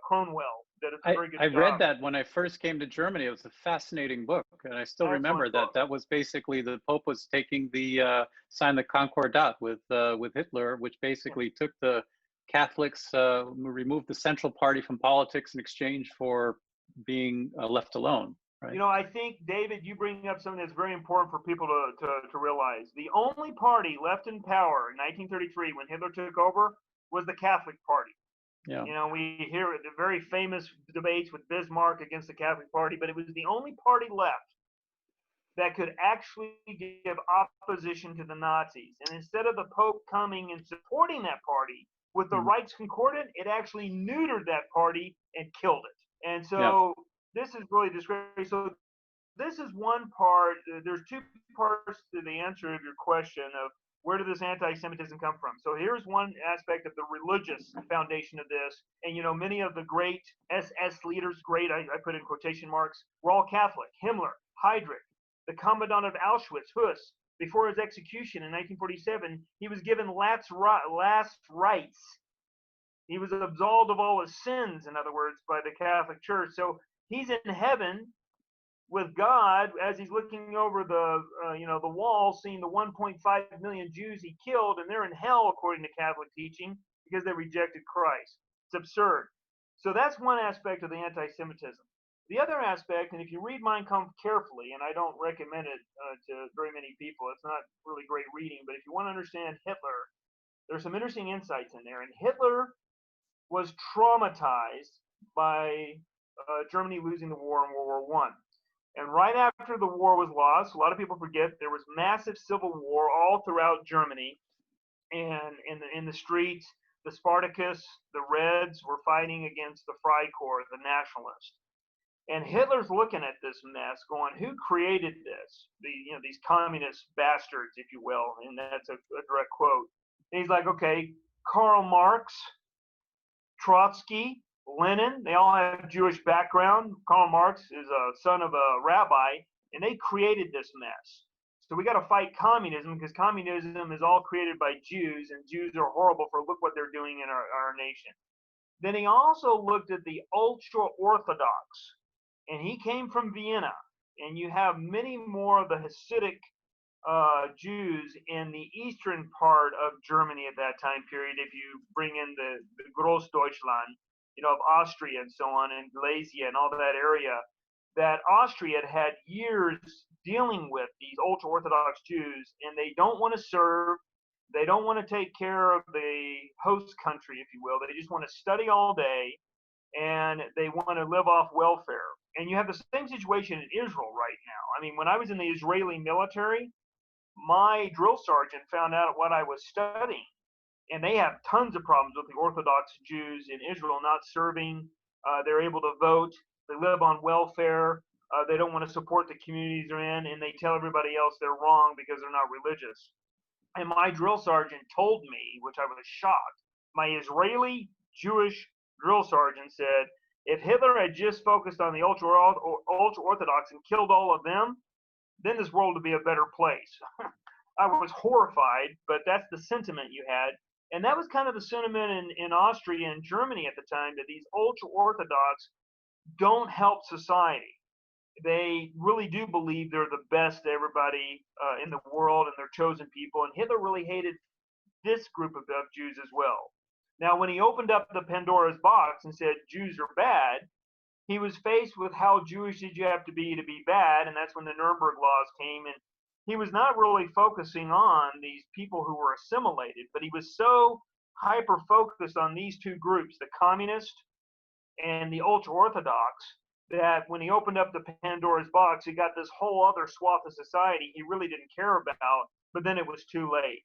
Kronwell. Did a very good job. I read that when I first came to Germany. It was a fascinating book, and I still remember that. That was basically the Pope was taking signed the Concordant with Hitler, which basically took the Catholics, removed the Central Party from politics in exchange for being left alone. Right? I think, David, you bring up something that's very important for people to realize. The only party left in power in 1933 when Hitler took over was the Catholic Party. Yeah. We hear the very famous debates with Bismarck against the Catholic Party, but it was the only party left that could actually give opposition to the Nazis. And instead of the Pope coming and supporting that party with the Reich's Concordant, it actually neutered that party and killed it. And so this is really disgraceful. So this is one part. There's 2 parts to the answer of your question of where did this anti-Semitism come from? So here's one aspect of the religious foundation of this. And, many of the great SS leaders, I put in quotation marks, were all Catholic. Himmler, Heydrich, the Commandant of Auschwitz, Huss, before his execution in 1947, he was given last rites He was absolved of all his sins, in other words, by the Catholic Church. So he's in heaven with God as he's looking over the the wall, seeing the 1.5 million Jews he killed, and they're in hell according to Catholic teaching because they rejected Christ. It's absurd. So that's one aspect of the anti-Semitism. The other aspect, and if you read Mein Kampf carefully, and I don't recommend it to very many people, it's not really great reading, but if you want to understand Hitler, there's some interesting insights in there. And Hitler was traumatized by Germany losing the war in World War I. And right after the war was lost, a lot of people forget there was massive civil war all throughout Germany, and in the streets, the Spartacus, the Reds were fighting against the Freikorps, the nationalists. And Hitler's looking at this mess, going, "Who created this? These communist bastards, if you will." And that's a direct quote. And he's like, "Okay, Karl Marx, Trotsky, Lenin, they all have Jewish background. Karl Marx is a son of a rabbi, and they created this mess. So we got to fight communism because communism is all created by Jews, and Jews are horrible for look what they're doing in our nation." Then he also looked at the ultra-Orthodox, and he came from Vienna, and you have many more of the Hasidic Jews in the eastern part of Germany at that time period. If you bring in the Großdeutschland, of Austria and so on, and Galicia and all that area, that Austria had years dealing with these ultra-Orthodox Jews, and they don't want to serve, they don't want to take care of the host country, if you will. They just want to study all day, and they want to live off welfare. And you have the same situation in Israel right now. I mean, when I was in the Israeli military, my drill sergeant found out what I was studying, and they have tons of problems with the Orthodox Jews in Israel not serving. They're able to vote. They live on welfare. They don't want to support the communities they're in, and they tell everybody else they're wrong because they're not religious. And my drill sergeant told me, which I was shocked, my Israeli Jewish drill sergeant said, if Hitler had just focused on the ultra-Orthodox and killed all of them, then this world would be a better place. I was horrified, but that's the sentiment you had. And that was kind of the sentiment in Austria and Germany at the time, that these ultra-Orthodox don't help society. They really do believe they're the best to everybody in the world and they're chosen people. And Hitler really hated this group of Jews as well. Now, when he opened up the Pandora's box and said Jews are bad, he was faced with how Jewish did you have to be bad, and that's when the Nuremberg Laws came, and he was not really focusing on these people who were assimilated, but he was so hyper-focused on these two groups, the communist and the ultra-Orthodox, that when he opened up the Pandora's box, he got this whole other swath of society he really didn't care about, but then it was too late.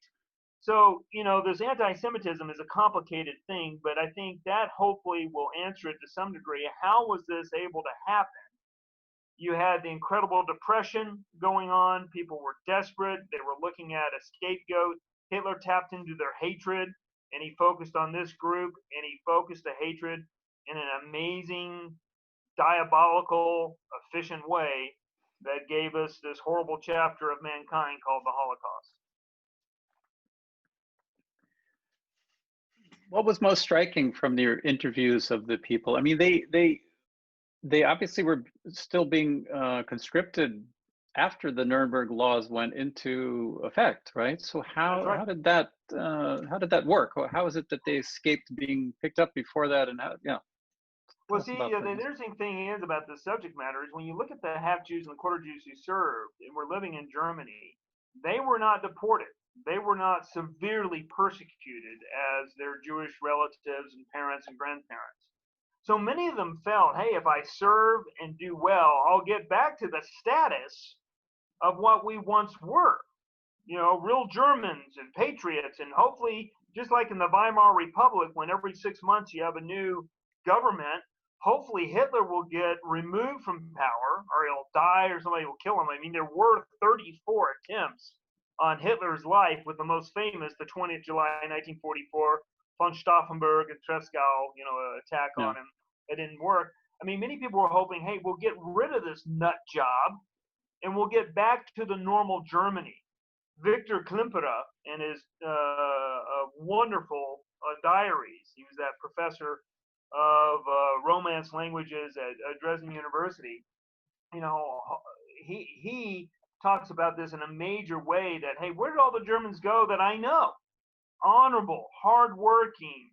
So, this anti-Semitism is a complicated thing, but I think that hopefully will answer it to some degree. How was this able to happen? You had the incredible depression going on. People were desperate. They were looking at a scapegoat. Hitler tapped into their hatred, and he focused on this group, and he focused the hatred in an amazing, diabolical, efficient way that gave us this horrible chapter of mankind called the Holocaust. What was most striking from your interviews of the people? I mean, they obviously were still being conscripted after the Nuremberg Laws went into effect, right? So how did that work? How is it that they escaped being picked up before that? And Well, see, the interesting thing is about this subject matter is when you look at the half Jews and the quarter Jews who served and were living in Germany, they were not deported. They were not severely persecuted as their Jewish relatives and parents and grandparents. So many of them felt, hey, if I serve and do well, I'll get back to the status of what we once were. Real Germans and patriots, and hopefully, just like in the Weimar Republic, when every 6 months you have a new government, hopefully Hitler will get removed from power, or he'll die, or somebody will kill him. I mean, there were 34 attempts on Hitler's life, with the most famous, the 20th July 1944, von Stauffenberg and Tresckow, attack on him. It didn't work. I mean, many people were hoping, hey, we'll get rid of this nut job, and we'll get back to the normal Germany. Victor Klemperer and his wonderful diaries. He was that professor of Romance languages at Dresden University. You know, he talks about this in a major way that, hey, where did all the Germans go that I know? Honorable, hardworking,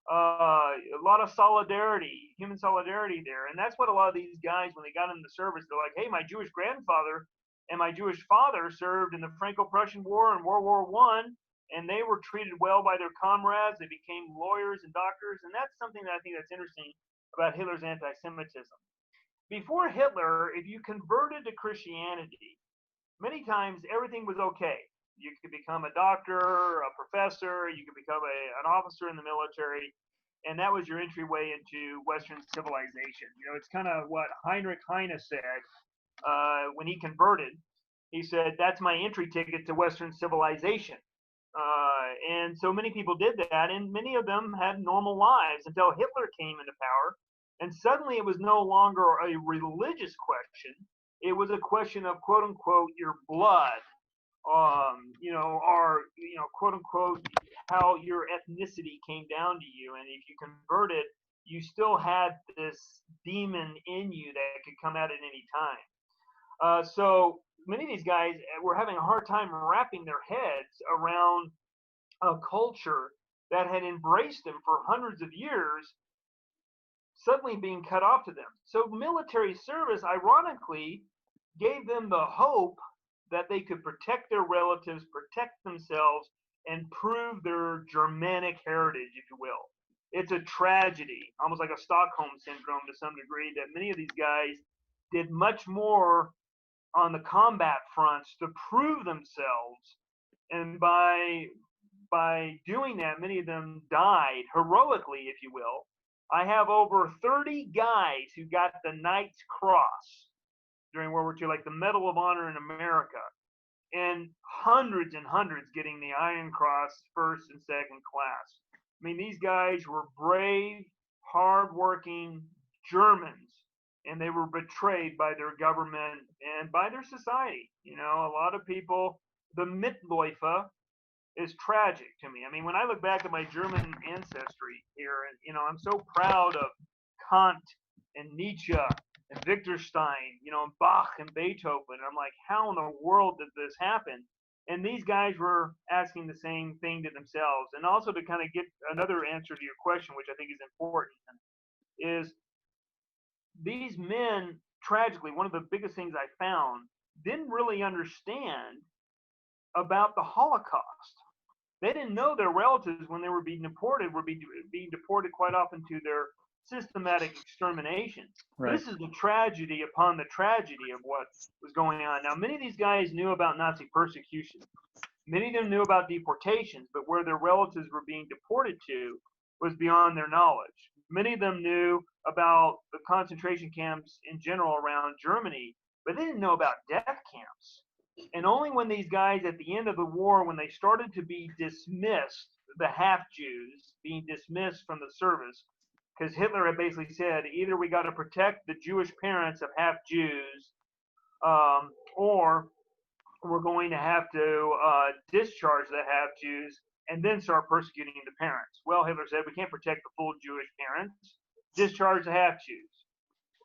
a lot of solidarity, human solidarity there. And that's what a lot of these guys, when they got into the service, they're like, hey, my Jewish grandfather and my Jewish father served in the Franco-Prussian War and World War I, and they were treated well by their comrades. They became lawyers and doctors. And that's something that I think that's interesting about Hitler's anti-Semitism. Before Hitler, if you converted to Christianity, many times everything was okay. You could become a doctor, a professor, you could become an officer in the military, and that was your entryway into Western civilization. You know, it's kind of what Heinrich Heine said when he converted. He said, that's my entry ticket to Western civilization. And so many people did that, and many of them had normal lives until Hitler came into power. And suddenly it was no longer a religious question. It was a question of, quote unquote, your blood, you know, or, you know, quote unquote, how your ethnicity came down to you. And if you converted, you still had this demon in you that could come out at any time. So many of these guys were having a hard time wrapping their heads around a culture that had embraced them for hundreds of years suddenly being cut off to them. So military service, ironically, gave them the hope that they could protect their relatives, protect themselves, and prove their Germanic heritage, if you will. It's a tragedy, almost like a Stockholm syndrome to some degree, that many of these guys did much more on the combat fronts to prove themselves. And by doing that, many of them died heroically, if you will. I have over 30 guys who got the Knight's Cross during World War II, like the Medal of Honor in America, and hundreds getting the Iron Cross first and second class. I mean, these guys were brave, hardworking Germans, and they were betrayed by their government and by their society. You know, a lot of people, the Mitläufer is tragic to me. I mean, when I look back at my German ancestry here, and, you know, I'm so proud of Kant and Nietzsche and Wittgenstein, you know, and Bach and Beethoven. I'm like, how in the world did this happen? And these guys were asking the same thing to themselves. And also to kind of get another answer to your question, which I think is important, is these men, tragically, one of the biggest things I found, didn't really understand about the Holocaust. They didn't know their relatives, when they were being deported, were being deported quite often to their systematic extermination. Right. This is the tragedy upon the tragedy of what was going on. Now, many of these guys knew about Nazi persecution. Many of them knew about deportations, but where their relatives were being deported to was beyond their knowledge. Many of them knew about the concentration camps in general around Germany, but they didn't know about death camps. And only when these guys at the end of the war, when they started to be dismissed, the half-Jews being dismissed from the service, because Hitler had basically said, either we got to protect the Jewish parents of half-Jews, or we're going to have to discharge the half-Jews and then start persecuting the parents. Well, Hitler said, we can't protect the full Jewish parents, discharge the half-Jews.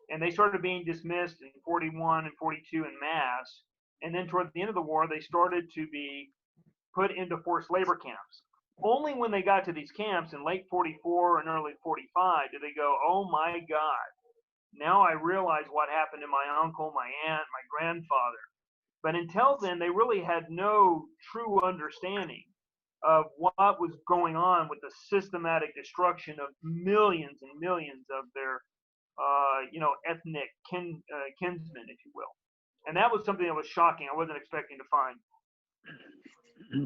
And they started being dismissed in 41 and 42 in mass. And then toward the end of the war, they started to be put into forced labor camps. Only when they got to these camps in late 44 and early 45 did they go, oh my God, now I realize what happened to my uncle, my aunt, my grandfather. But until then, they really had no true understanding of what was going on with the systematic destruction of millions and millions of their, ethnic kinsmen, if you will. And that was something that was shocking. I wasn't expecting to find.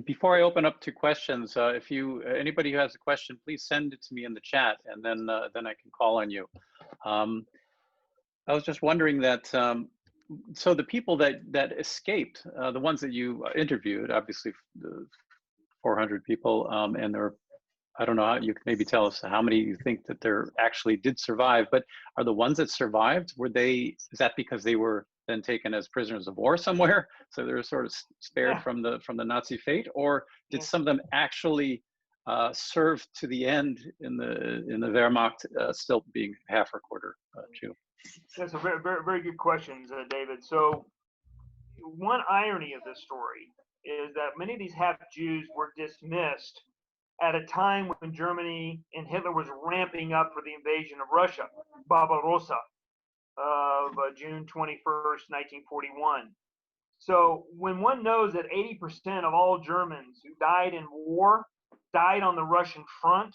Before I open up to questions, if anybody who has a question, please send it to me in the chat, and then I can call on you. I was just wondering that, so the people that escaped, the ones that you interviewed, obviously the 400 people, and there, I don't know how you can maybe tell us how many you think that there actually did survive, but are the ones that survived, is that because they were then taken as prisoners of war somewhere, so they were sort of spared from the Nazi fate, or did some of them actually served to the end in the Wehrmacht, still being half or quarter Jew? That's a very, very, very good question, David. So one irony of this story is that many of these half-Jews were dismissed at a time when Germany and Hitler was ramping up for the invasion of Russia, Barbarossa, of June 21st, 1941. So when one knows that 80% of all Germans who died in war died on the Russian front,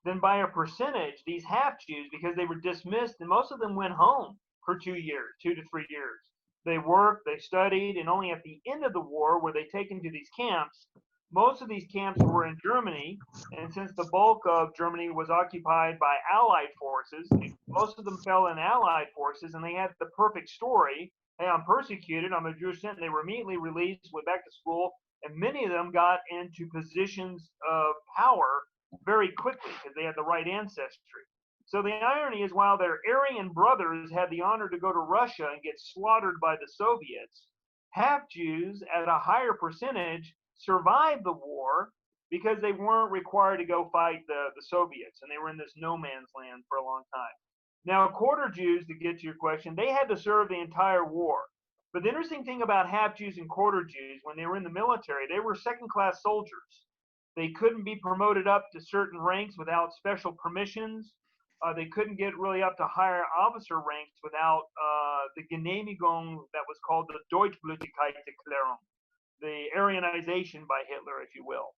then by a percentage, these half-Jews, because they were dismissed, and most of them went home for 2 years, 2 to 3 years. They worked, they studied, and only at the end of the war were they taken to these camps. Most of these camps were in Germany, and since the bulk of Germany was occupied by Allied forces, most of them fell in Allied forces, and they had the perfect story. Hey, I'm persecuted, I'm a Jewish citizen. They were immediately released, went back to school, and many of them got into positions of power very quickly because they had the right ancestry. So the irony is, while their Aryan brothers had the honor to go to Russia and get slaughtered by the Soviets, half-Jews at a higher percentage survived the war because they weren't required to go fight the Soviets, and they were in this no man's land for a long time. Now, quarter Jews, to get to your question, they had to serve the entire war. But the interesting thing about half-Jews and quarter Jews, when they were in the military, they were second-class soldiers. They couldn't be promoted up to certain ranks without special permissions. They couldn't get really up to higher officer ranks without the Genehmigung that was called the Deutschblütigkeitserklärung, the Aryanization by Hitler, if you will.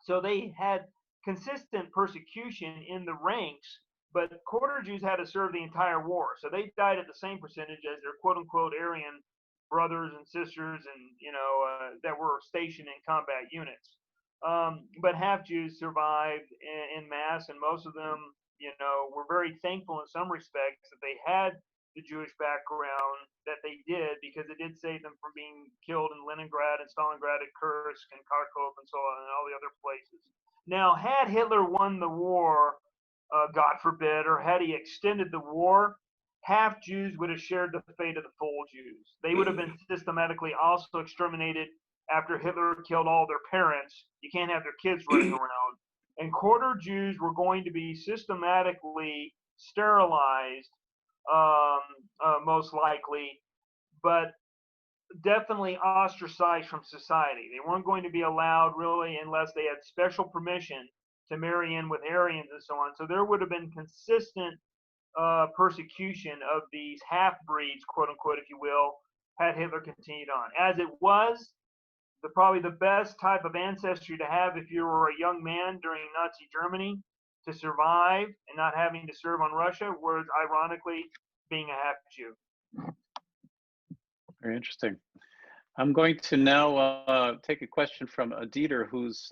So they had consistent persecution in the ranks, but quarter Jews had to serve the entire war. So they died at the same percentage as their quote-unquote Aryan brothers and sisters and, that were stationed in combat units. But half-Jews survived in mass, and most of them, were very thankful in some respects that they had the Jewish background that they did, because it did save them from being killed in Leningrad and Stalingrad and Kursk and Kharkov and so on and all the other places. Now, had Hitler won the war, God forbid, or had he extended the war, half-Jews would have shared the fate of the full Jews. They would have been systematically also exterminated after Hitler killed all their parents. You can't have their kids running around. And quarter Jews were going to be systematically sterilized, most likely, but definitely ostracized from society. They weren't going to be allowed really unless they had special permission to marry in with Aryans and so on. So there would have been consistent persecution of these half-breeds, quote unquote, if you will, had Hitler continued on. As it was, probably the best type of ancestry to have if you were a young man during Nazi Germany to survive and not having to serve on Russia was, ironically, being a half-Jew. Very interesting. I'm going to now take a question from Dieter, whose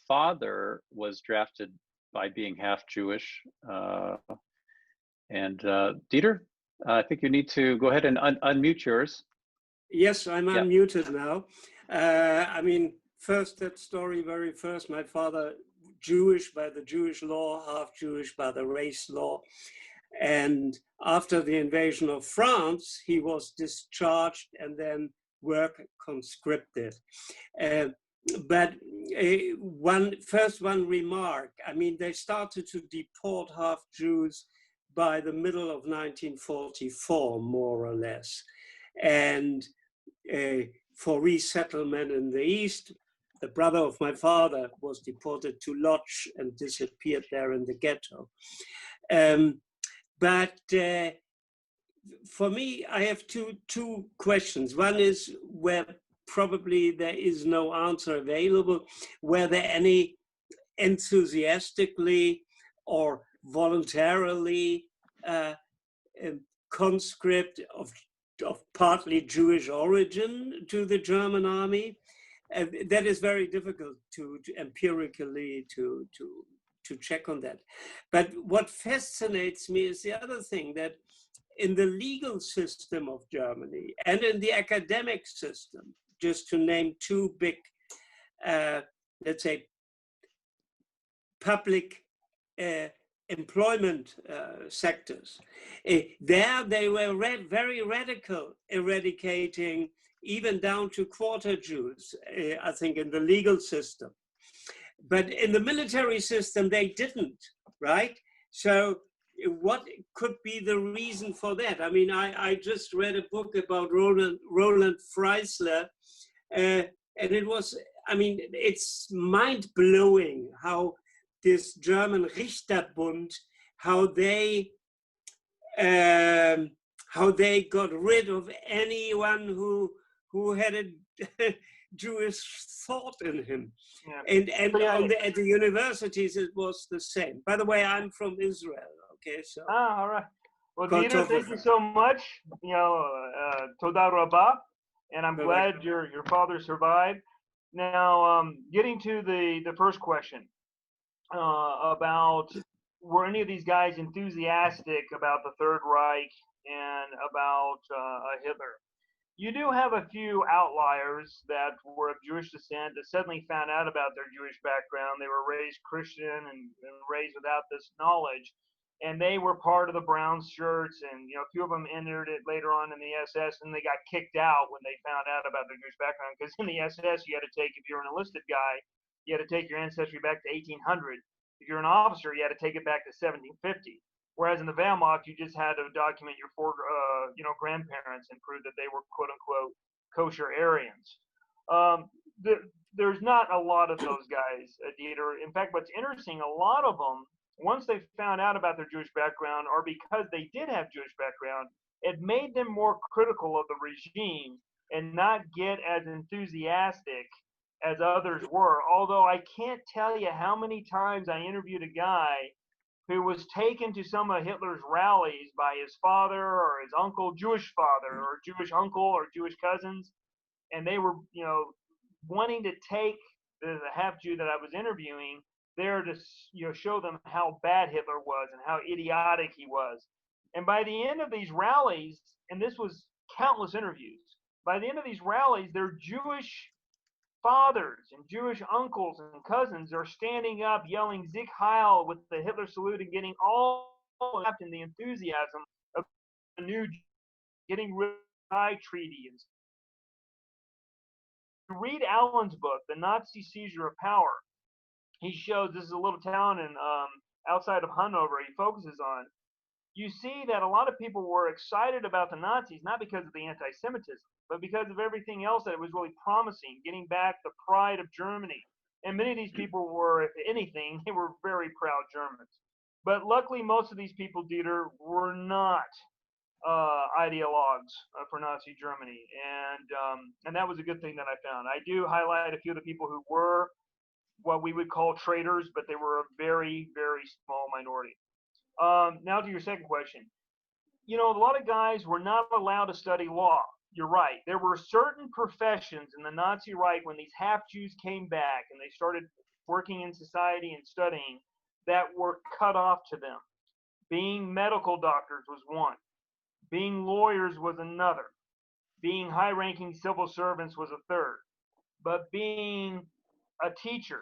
father was drafted by being half Jewish. And Dieter, I think you need to go ahead and unmute yours. Yes, I'm unmuted now. First, that story very first, my father, Jewish by the Jewish law, half Jewish by the race law. And after the invasion of France, he was discharged and then work conscripted. But one remark, they started to deport half Jews by the middle of 1944, more or less. And for resettlement in the East, the brother of my father was deported to Lodz and disappeared there in the ghetto. But for me, I have two questions. One is where probably there is no answer available. Were there any enthusiastically or voluntarily conscript of partly Jewish origin to the German army? That is very difficult to empirically to check on that. But what fascinates me is the other thing, that in the legal system of Germany and in the academic system, just to name two big, let's say, public employment sectors, there they were very radical, eradicating even down to quarter Jews, I think, in the legal system. But in the military system, they didn't, right? So what could be the reason for that? I mean, I just read a book about Roland Freisler, and it was, I mean, it's mind-blowing how this German Richterbund, how they got rid of anyone who had a Jewish thought in him. Yeah. And at the universities, it was the same. By the way, I'm from Israel. Okay, so. Ah, all right. Well, Peter, thank you so much. You know, Toda Rabah, and I'm glad your father survived. Now, getting to the first question about were any of these guys enthusiastic about the Third Reich and about Hitler? You do have a few outliers that were of Jewish descent that suddenly found out about their Jewish background. They were raised Christian and raised without this knowledge. And they were part of the brown shirts, and a few of them entered it later on in the SS, and they got kicked out when they found out about their Jewish background. Because in the SS, you had to take, if you're an enlisted guy, you had to take your ancestry back to 1800. If you're an officer, you had to take it back to 1750. Whereas in the Wehrmacht, you just had to document your four, grandparents and prove that they were quote unquote kosher Aryans. There's not a lot of those guys, Dieter. In fact, what's interesting, a lot of them, once they found out about their Jewish background, or because they did have Jewish background, it made them more critical of the regime and not get as enthusiastic as others were. Although I can't tell you how many times I interviewed a guy who was taken to some of Hitler's rallies by his father or his uncle, Jewish father, or Jewish uncle or Jewish cousins, and they were, wanting to take the half Jew that I was interviewing there to, show them how bad Hitler was and how idiotic he was. And by the end of these rallies, and this was countless interviews, by the end of these rallies, their Jewish fathers and Jewish uncles and cousins are standing up yelling Sieg Heil with the Hitler salute and getting all wrapped in the enthusiasm of the new, getting rid of the Versailles Treaty. And read Allen's book, The Nazi Seizure of Power. He shows, this is a little town in outside of Hanover he focuses on. You see that a lot of people were excited about the Nazis, not because of the anti-Semitism, but because of everything else that it was really promising, getting back the pride of Germany. And many of these people were, if anything, they were very proud Germans. But luckily, most of these people, Dieter, were not ideologues for Nazi Germany. And that was a good thing that I found. I do highlight a few of the people who were what we would call traitors, but they were a very, very small minority. Now to your second question. A lot of guys were not allowed to study law. You're right. There were certain professions in the Nazi Reich when these half-Jews came back and they started working in society and studying that were cut off to them. Being medical doctors was one. Being lawyers was another. Being high-ranking civil servants was a third. But being a teacher,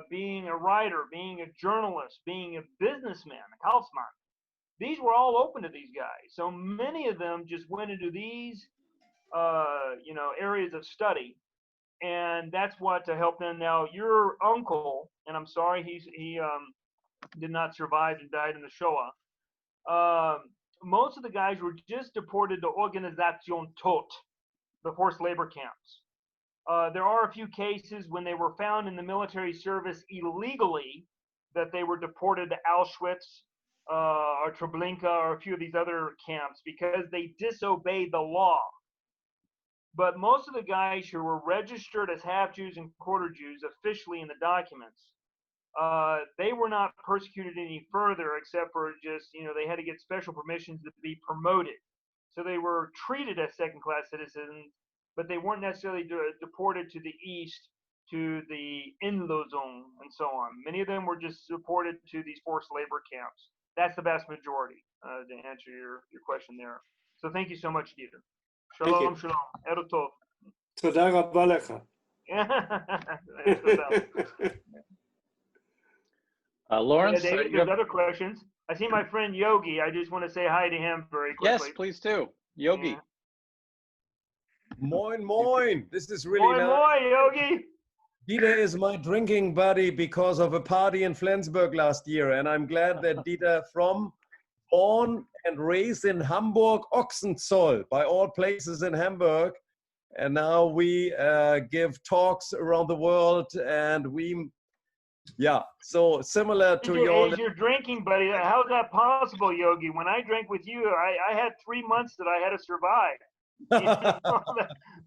being a writer, being a journalist, being a businessman, a Kaufmann, these were all open to these guys. So many of them just went into these, areas of study, and that's what to help them. Now, your uncle, and I'm sorry, he did not survive and died in the Shoah. Most of the guys were just deported to Organisation Tod, the forced labor camps. There are a few cases when they were found in the military service illegally that they were deported to Auschwitz or Treblinka or a few of these other camps because they disobeyed the law. But most of the guys who were registered as half-Jews and quarter-Jews officially in the documents, they were not persecuted any further except for just, they had to get special permissions to be promoted. So they were treated as second-class citizens, but they weren't necessarily deported to the east, to the Inlosung, and so on. Many of them were just deported to these forced labor camps. That's the vast majority, to answer your question there. So thank you so much, Dieter. Shalom, shalom. Erev tov. Toda rabba lecha. Lawrence, David, there's other questions. I see my friend Yogi. I just want to say hi to him very quickly. Yes, please do. Yogi. Yeah. Moin, moin. This is really Moin, nice. moin, Yogi. Dieter is my drinking buddy because of a party in Flensburg last year, and I'm glad that Dieter, born and raised in Hamburg, Ochsenzoll, by all places in Hamburg, and now we give talks around the world, and so similar to your... Is your drinking buddy? How's that possible, Yogi? When I drank with you, I had 3 months that I had to survive.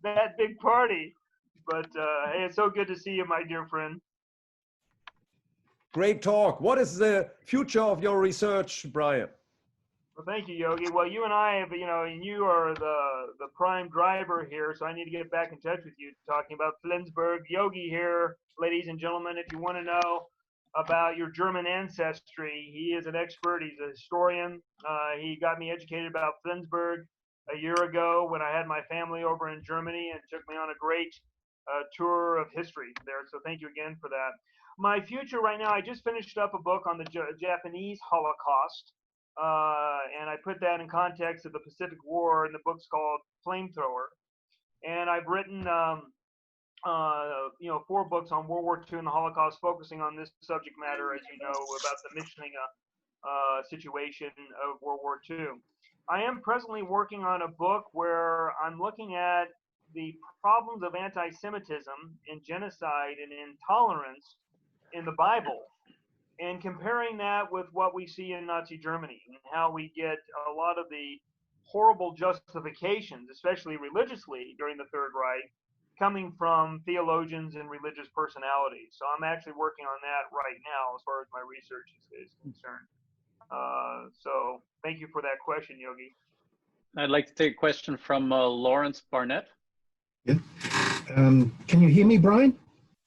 That big party. But hey, it's so good to see you, my dear friend. Great talk. What is the future of your research, Bryan? Well, thank you, Yogi. Well, you and I have, and you are the prime driver here, so I need to get back in touch with you, talking about Flensburg. Yogi here, ladies and gentlemen, if you want to know about your German ancestry, he is an expert. He's a historian. He got me educated about Flensburg a year ago when I had my family over in Germany and took me on a great tour of history there. So thank you again for that. My future right now, I just finished up a book on the Japanese Holocaust, and I put that in context of the Pacific War, and the book's called Flamethrower. And I've written 4 books on World War II and the Holocaust, focusing on this subject matter, as you know, about the Mischlinge situation of World War II. I am presently working on a book where I'm looking at the problems of anti-Semitism and genocide and intolerance in the Bible, and comparing that with what we see in Nazi Germany, and how we get a lot of the horrible justifications, especially religiously during the Third Reich, coming from theologians and religious personalities. So I'm actually working on that right now as far as my research is concerned. So thank you for that question, Yogi. I'd like to take a question from Lawrence Barnett. Yeah. Can you hear me, Bryan?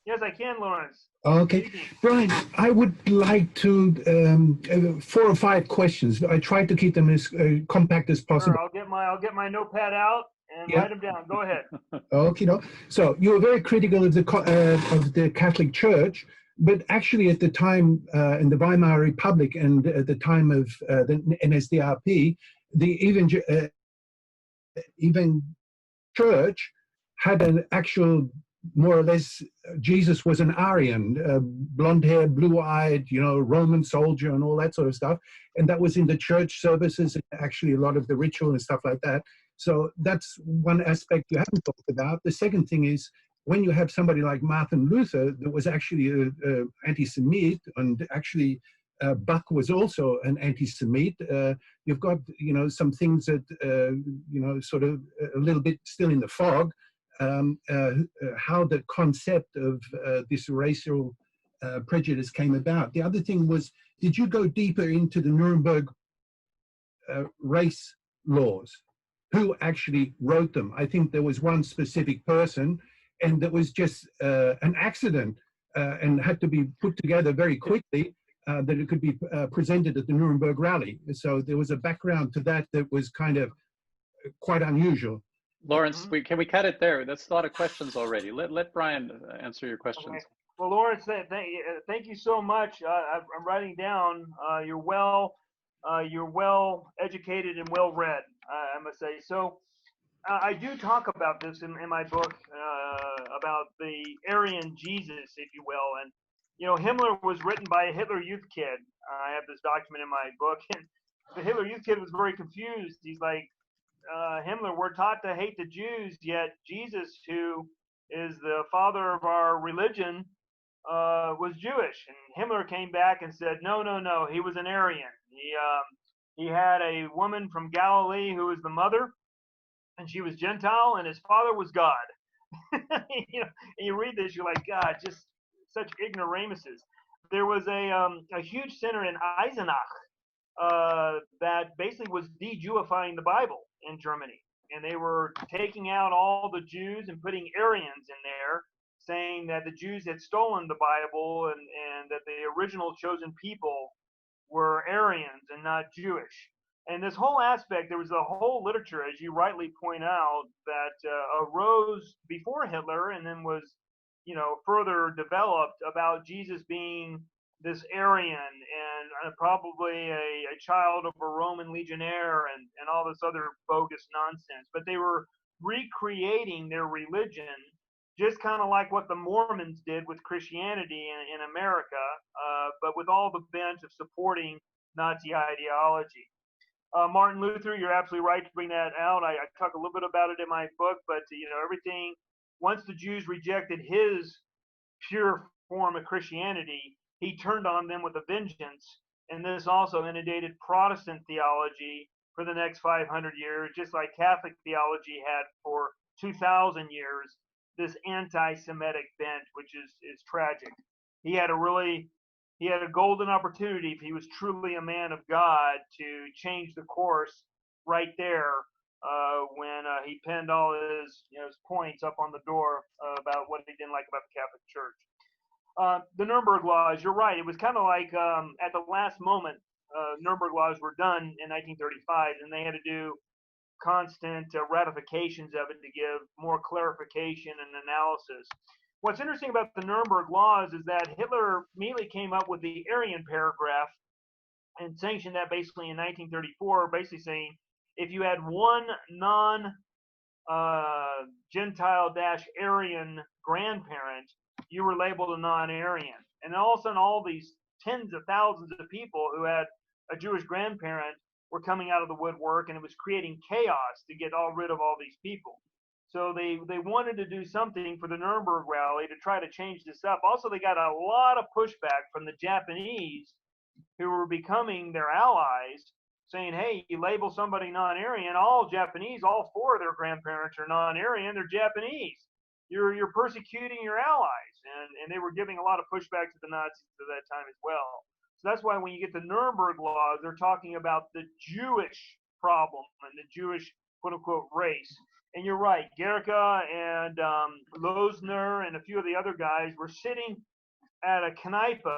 Yes, I can, Lawrence. Okay. Bryan, I would like to 4 or 5 questions. I tried to keep them as compact as possible. Sure, I'll get my notepad out and write them down. Go ahead. Okay, no. So you were very critical of the Catholic Church, but actually at the time in the Weimar Republic and at the time of the NSDAP, the even church had an actual, more or less, Jesus was an Aryan, blonde hair, blue-eyed, Roman soldier and all that sort of stuff. And that was in the church services, and actually a lot of the ritual and stuff like that. So that's one aspect you haven't talked about. The second thing is, when you have somebody like Martin Luther, that was actually an anti-Semite, and actually Bach was also an anti-Semite. You've got, some things that, sort of a little bit still in the fog. How the concept of this racial prejudice came about. The other thing was, did you go deeper into the Nuremberg race laws? Who actually wrote them? I think there was one specific person, and that was just an accident and had to be put together very quickly that it could be presented at the Nuremberg rally. So there was a background to that was kind of quite unusual. Lawrence, can we cut it there? That's a lot of questions already. Let Bryan answer your questions. Okay. Well, Lawrence, thank you so much. I'm writing down. You're well educated and well read, I must say. So I do talk about this in my book about the Aryan Jesus, if you will. And Himmler was written by a Hitler Youth kid. I have this document in my book, and the Hitler Youth kid was very confused. He's like, Himmler, we're taught to hate the Jews, yet Jesus, who is the father of our religion, was Jewish. And Himmler came back and said, no, he was an Aryan. He had a woman from Galilee who was the mother, and she was Gentile, and his father was God. And you read this, you're like, God, just such ignoramuses. There was a huge center in Eisenach that basically was de-Jewifying the Bible in Germany, and they were taking out all the Jews and putting Aryans in there, saying that the Jews had stolen the Bible and that the original chosen people were Aryans and not Jewish. And this whole aspect, there was a whole literature, as you rightly point out, that arose before Hitler and then was, further developed about Jesus being this Aryan and probably a child of a Roman legionnaire and all this other bogus nonsense. But they were recreating their religion just kind of like what the Mormons did with Christianity in America, but with all the bent of supporting Nazi ideology. Martin Luther, you're absolutely right to bring that out. I talk a little bit about it in my book, but everything, once the Jews rejected his pure form of Christianity, he turned on them with a vengeance. And this also inundated Protestant theology for the next 500 years, just like Catholic theology had for 2,000 years, this anti-Semitic bent, which is tragic. He had a golden opportunity, if he was truly a man of God, to change the course right there when he penned all his points up on the door about what he didn't like about the Catholic Church. The Nuremberg Laws, you're right. It was kind of like at the last moment, Nuremberg Laws were done in 1935, and they had to do constant ratifications of it to give more clarification and analysis. What's interesting about the Nuremberg Laws is that Hitler immediately came up with the Aryan paragraph and sanctioned that basically in 1934, basically saying if you had one non-Gentile-Aryan grandparent, you were labeled a non-Aryan. And all of a sudden, all these tens of thousands of people who had a Jewish grandparent were coming out of the woodwork, and it was creating chaos to get rid of all these people. So they wanted to do something for the Nuremberg rally to try to change this up. Also, they got a lot of pushback from the Japanese who were becoming their allies, saying, hey, you label somebody non-Aryan, all Japanese, all four of their grandparents are non-Aryan, they're Japanese. You're persecuting your allies. And they were giving a lot of pushback to the Nazis at that time as well. So that's why when you get the Nuremberg Laws, they're talking about the Jewish problem and the Jewish, quote-unquote, race. And you're right, Gerke and Losner and a few of the other guys were sitting at a kneipe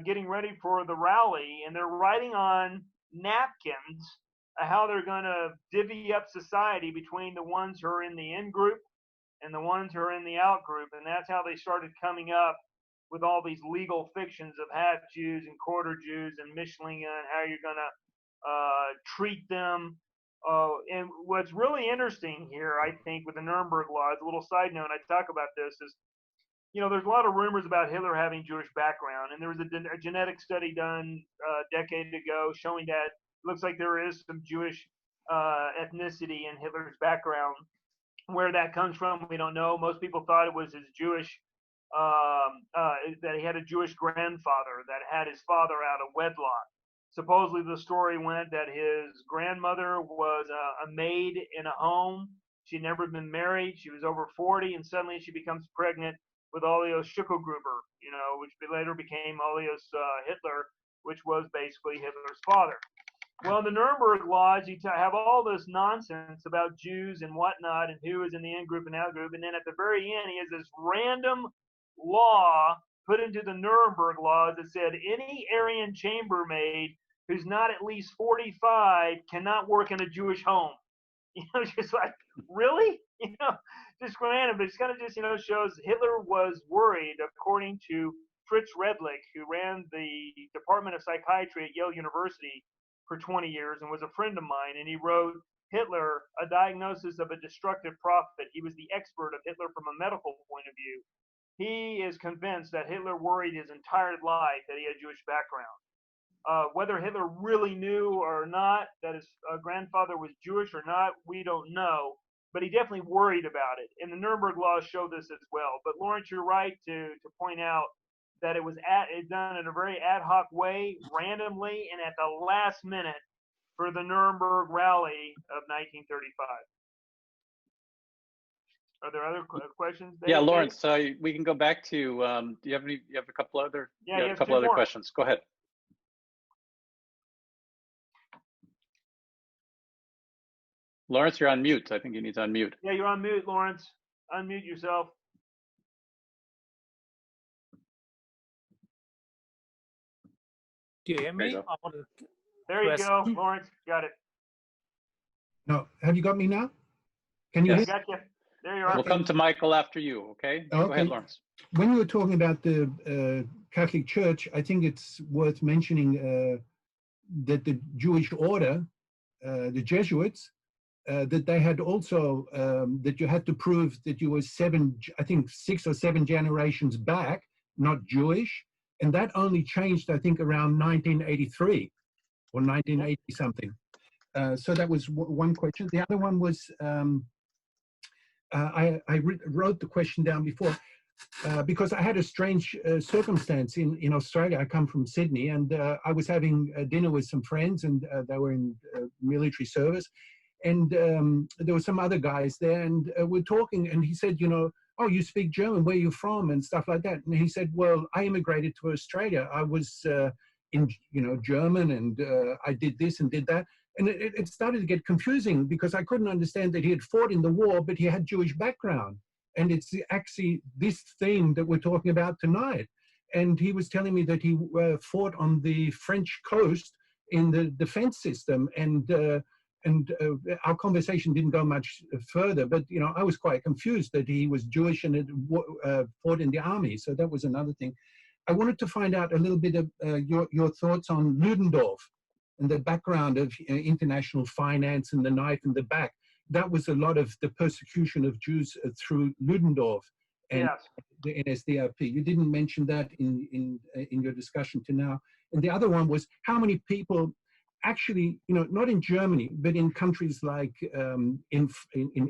getting ready for the rally, and they're writing on napkins how they're going to divvy up society between the ones who are in the in group and the ones who are in the out group. And that's how they started coming up with all these legal fictions of half Jews and quarter Jews and Mischlinge and how you're going to treat them. And what's really interesting here, I think, with the Nuremberg Laws, a little side note, I talk about this, is, there's a lot of rumors about Hitler having Jewish background. And there was a genetic study done a decade ago showing that it looks like there is some Jewish ethnicity in Hitler's background. Where that comes from, we don't know. Most people thought it was his Jewish, that he had a Jewish grandfather that had his father out of wedlock. Supposedly the story went that his grandmother was a maid in a home. She'd never been married. She was over 40, and suddenly she becomes pregnant with Alois Schicklgruber, which later became Alois Hitler, which was basically Hitler's father. Well, in the Nuremberg Laws, you have all this nonsense about Jews and whatnot and who is in the in group and out group. And then at the very end, he has this random law put into the Nuremberg Laws that said any Aryan chambermaid who's not at least 45 cannot work in a Jewish home. Just like, really? Just random. But it's kind of just, shows Hitler was worried, according to Fritz Redlich, who ran the Department of Psychiatry at Yale University for 20 years and was a friend of mine, and he wrote Hitler, A Diagnosis of a Destructive Prophet. He was the expert of Hitler from a medical point of view. He is convinced that Hitler worried his entire life that he had Jewish background. Whether Hitler really knew or not that his grandfather was Jewish or not, we don't know, but he definitely worried about it. And the Nuremberg Laws show this as well. But Lawrence, you're right to point out that it was done in a very ad hoc way, randomly, and at the last minute for the Nuremberg Rally of 1935. Are there other questions? David? Yeah, Lawrence, we can go back to. Do you have any? You have a couple other? Yeah, a couple other questions. Go ahead. Lawrence, you're on mute. I think you need to unmute. Yeah, you're on mute, Lawrence. Unmute yourself. Do you hear me? There There you go, Lawrence. Got it. No, have you got me now? Can you Yes. hear? Got you. There you are. We'll come to Michael after you, okay? Go ahead, Lawrence. When you were talking about the Catholic Church, I think it's worth mentioning that the Jewish order, the Jesuits, that they had also, that you had to prove that you were I think 6 or 7 generations back, not Jewish. And that only changed, I think, around 1983 or 1980 something. So that was one question. The other one was, I wrote the question down before, because I had a strange circumstance in Australia. I come from Sydney, and I was having dinner with some friends, and they were in military service. And there were some other guys there, and we're talking, and he said, you know, oh, you speak German, where are you from, and stuff like that. And he said, well, I immigrated to Australia. I was in, you know, German, and I did this and did that. And it started to get confusing because I couldn't understand that he had fought in the war, but he had Jewish background. And it's actually this theme that we're talking about tonight. And he was telling me that he fought on the French coast in the defense system. And our conversation didn't go much further, but you know, I was quite confused that he was Jewish and had fought in the army. So that was another thing. I wanted to find out a little bit of your thoughts on Ludendorff and the background of international finance and the knife in the back. That was a lot of the persecution of Jews through Ludendorff and Yes. the NSDAP. You didn't mention that in your discussion to now. And the other one was how many people actually, you know, not in Germany, but in countries like in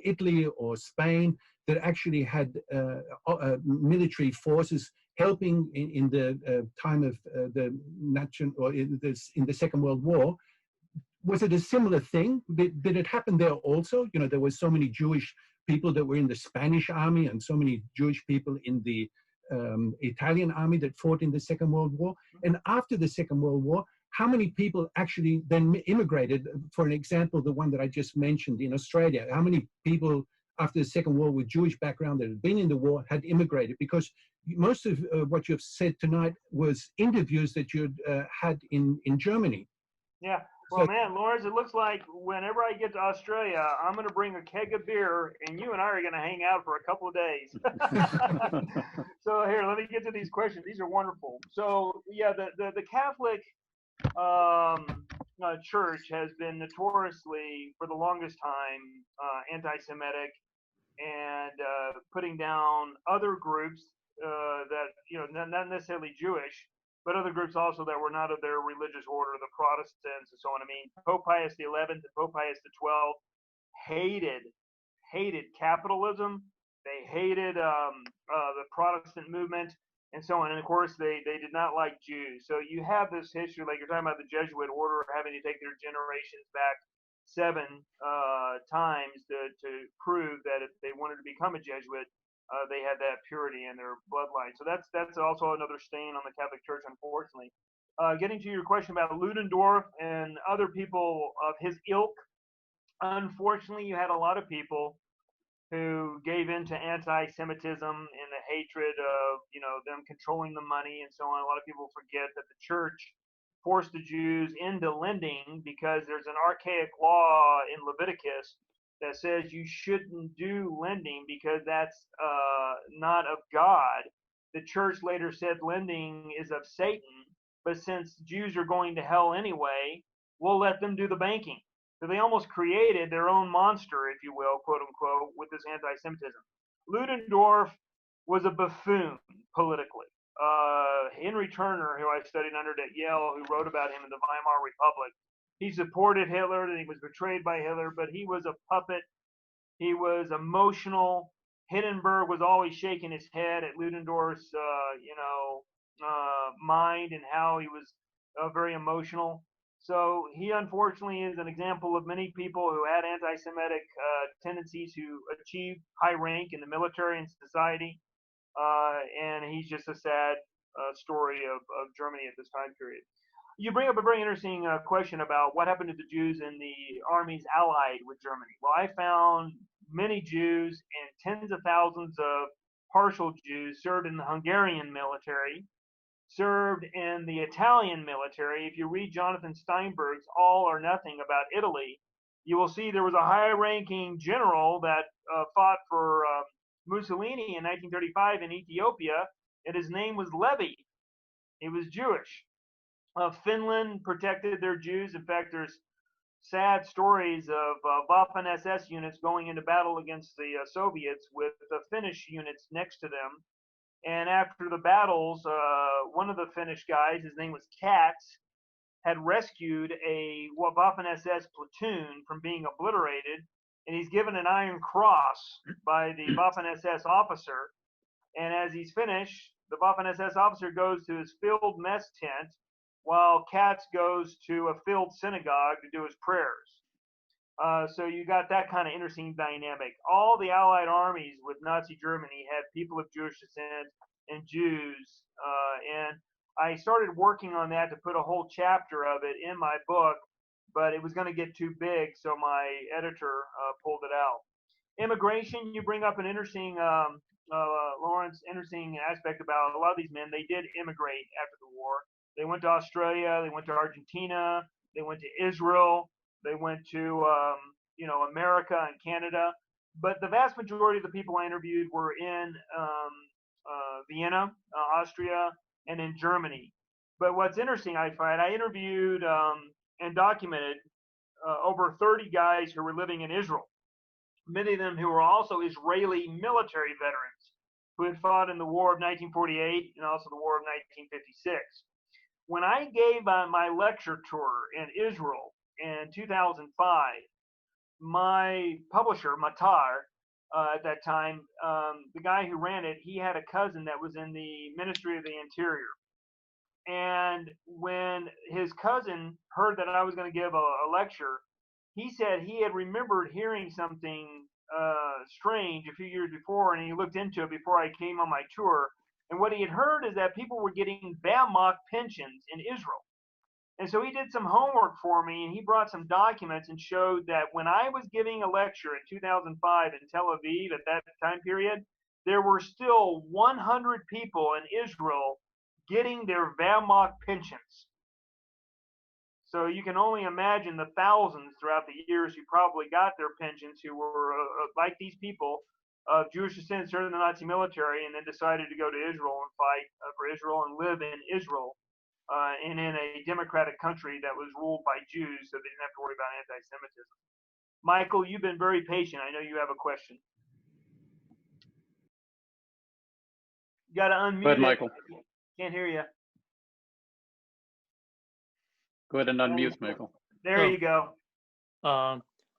Italy or Spain that actually had military forces helping in the time of the national, or in the Second World War. Was it a similar thing? Did it happen there also? You know, there were so many Jewish people that were in the Spanish army and so many Jewish people in the Italian army that fought in the Second World War. And after the Second World War, how many people actually then immigrated? For an example, the one that I just mentioned in Australia, how many people after the Second War with Jewish background that had been in the war had immigrated? Because most of what you've said tonight was interviews that you'd had in Germany. Yeah. Well, man, Lawrence, it looks like whenever I get to Australia, I'm going to bring a keg of beer, and you and I are going to hang out for a couple of days. So here, let me get to these questions. These are wonderful. So yeah, the Catholic Church has been notoriously, for the longest time, anti-Semitic and putting down other groups that, you know, not necessarily Jewish, but other groups also that were not of their religious order, the Protestants and so on. I mean, Pope Pius XI and Pope Pius XII hated capitalism. They hated the Protestant movement and so on. And of course, they did not like Jews. So you have this history, like you're talking about the Jesuit order having to take their generations back 7 times to prove that if they wanted to become a Jesuit, they had that purity in their bloodline. So that's also another stain on the Catholic Church, unfortunately. Getting to your question about Ludendorff and other people of his ilk, unfortunately, you had a lot of people who gave in to anti-Semitism and the hatred of, you know, them controlling the money and so on. A lot of people forget that the church forced the Jews into lending because there's an archaic law in Leviticus that says you shouldn't do lending because that's not of God. The church later said lending is of Satan, but since Jews are going to hell anyway, we'll let them do the banking. So they almost created their own monster, if you will, quote unquote, with this anti-Semitism. Ludendorff was a buffoon politically. Henry Turner, who I studied under at Yale, who wrote about him in the Weimar Republic, he supported Hitler and he was betrayed by Hitler, but he was a puppet. He was emotional. Hindenburg was always shaking his head at Ludendorff's, mind and how he was very emotional. So he unfortunately is an example of many people who had anti-Semitic tendencies who achieved high rank in the military and society. And he's just a sad story of Germany at this time period. You bring up a very interesting question about what happened to the Jews in the armies allied with Germany. Well, I found many Jews and tens of thousands of partial Jews served in the Hungarian military, served in the Italian military. If you read Jonathan Steinberg's All or Nothing about Italy, you will see there was a high-ranking general that fought for Mussolini in 1935 in Ethiopia, and his name was Levy. He was Jewish. Finland protected their Jews. In fact, there's sad stories of Waffen SS units going into battle against the Soviets with the Finnish units next to them. And after the battles, one of the Finnish guys, his name was Katz, had rescued a Waffen SS platoon from being obliterated, and he's given an Iron Cross by the Waffen SS officer. And as he's finished, the Waffen SS officer goes to his field mess tent, while Katz goes to a field synagogue to do his prayers. So you got that kind of interesting dynamic. All the Allied armies with Nazi Germany had people of Jewish descent and Jews, and I started working on that to put a whole chapter of it in my book, but it was going to get too big, so my editor pulled it out. Immigration, you bring up an interesting, Lawrence, interesting aspect about a lot of these men. They did immigrate after the war. They went to Australia, they went to Argentina, they went to Israel, they went to America and Canada. But the vast majority of the people I interviewed were in Vienna, Austria, and in Germany. But what's interesting, I find, I interviewed and documented over 30 guys who were living in Israel. Many of them who were also Israeli military veterans who had fought in the War of 1948 and also the War of 1956. When I gave my lecture tour in Israel in 2005, my publisher, Matar, at that time, the guy who ran it, he had a cousin that was in the Ministry of the Interior. And when his cousin heard that I was going to give a lecture, he said he had remembered hearing something strange a few years before, and he looked into it before I came on my tour. And what he had heard is that people were getting Wehrmacht pensions in Israel. And so he did some homework for me, and he brought some documents and showed that when I was giving a lecture in 2005 in Tel Aviv at that time period, there were still 100 people in Israel getting their Wehrmacht pensions. So you can only imagine the thousands throughout the years who probably got their pensions who were like these people of Jewish descent, served in the Nazi military, and then decided to go to Israel and fight for Israel and live in Israel and in a democratic country that was ruled by Jews, so they didn't have to worry about anti-Semitism. Michael, you've been very patient. I know you have a question. You got to unmute. Go ahead, Michael. Can't hear you. Go ahead and unmute, Michael. There you go.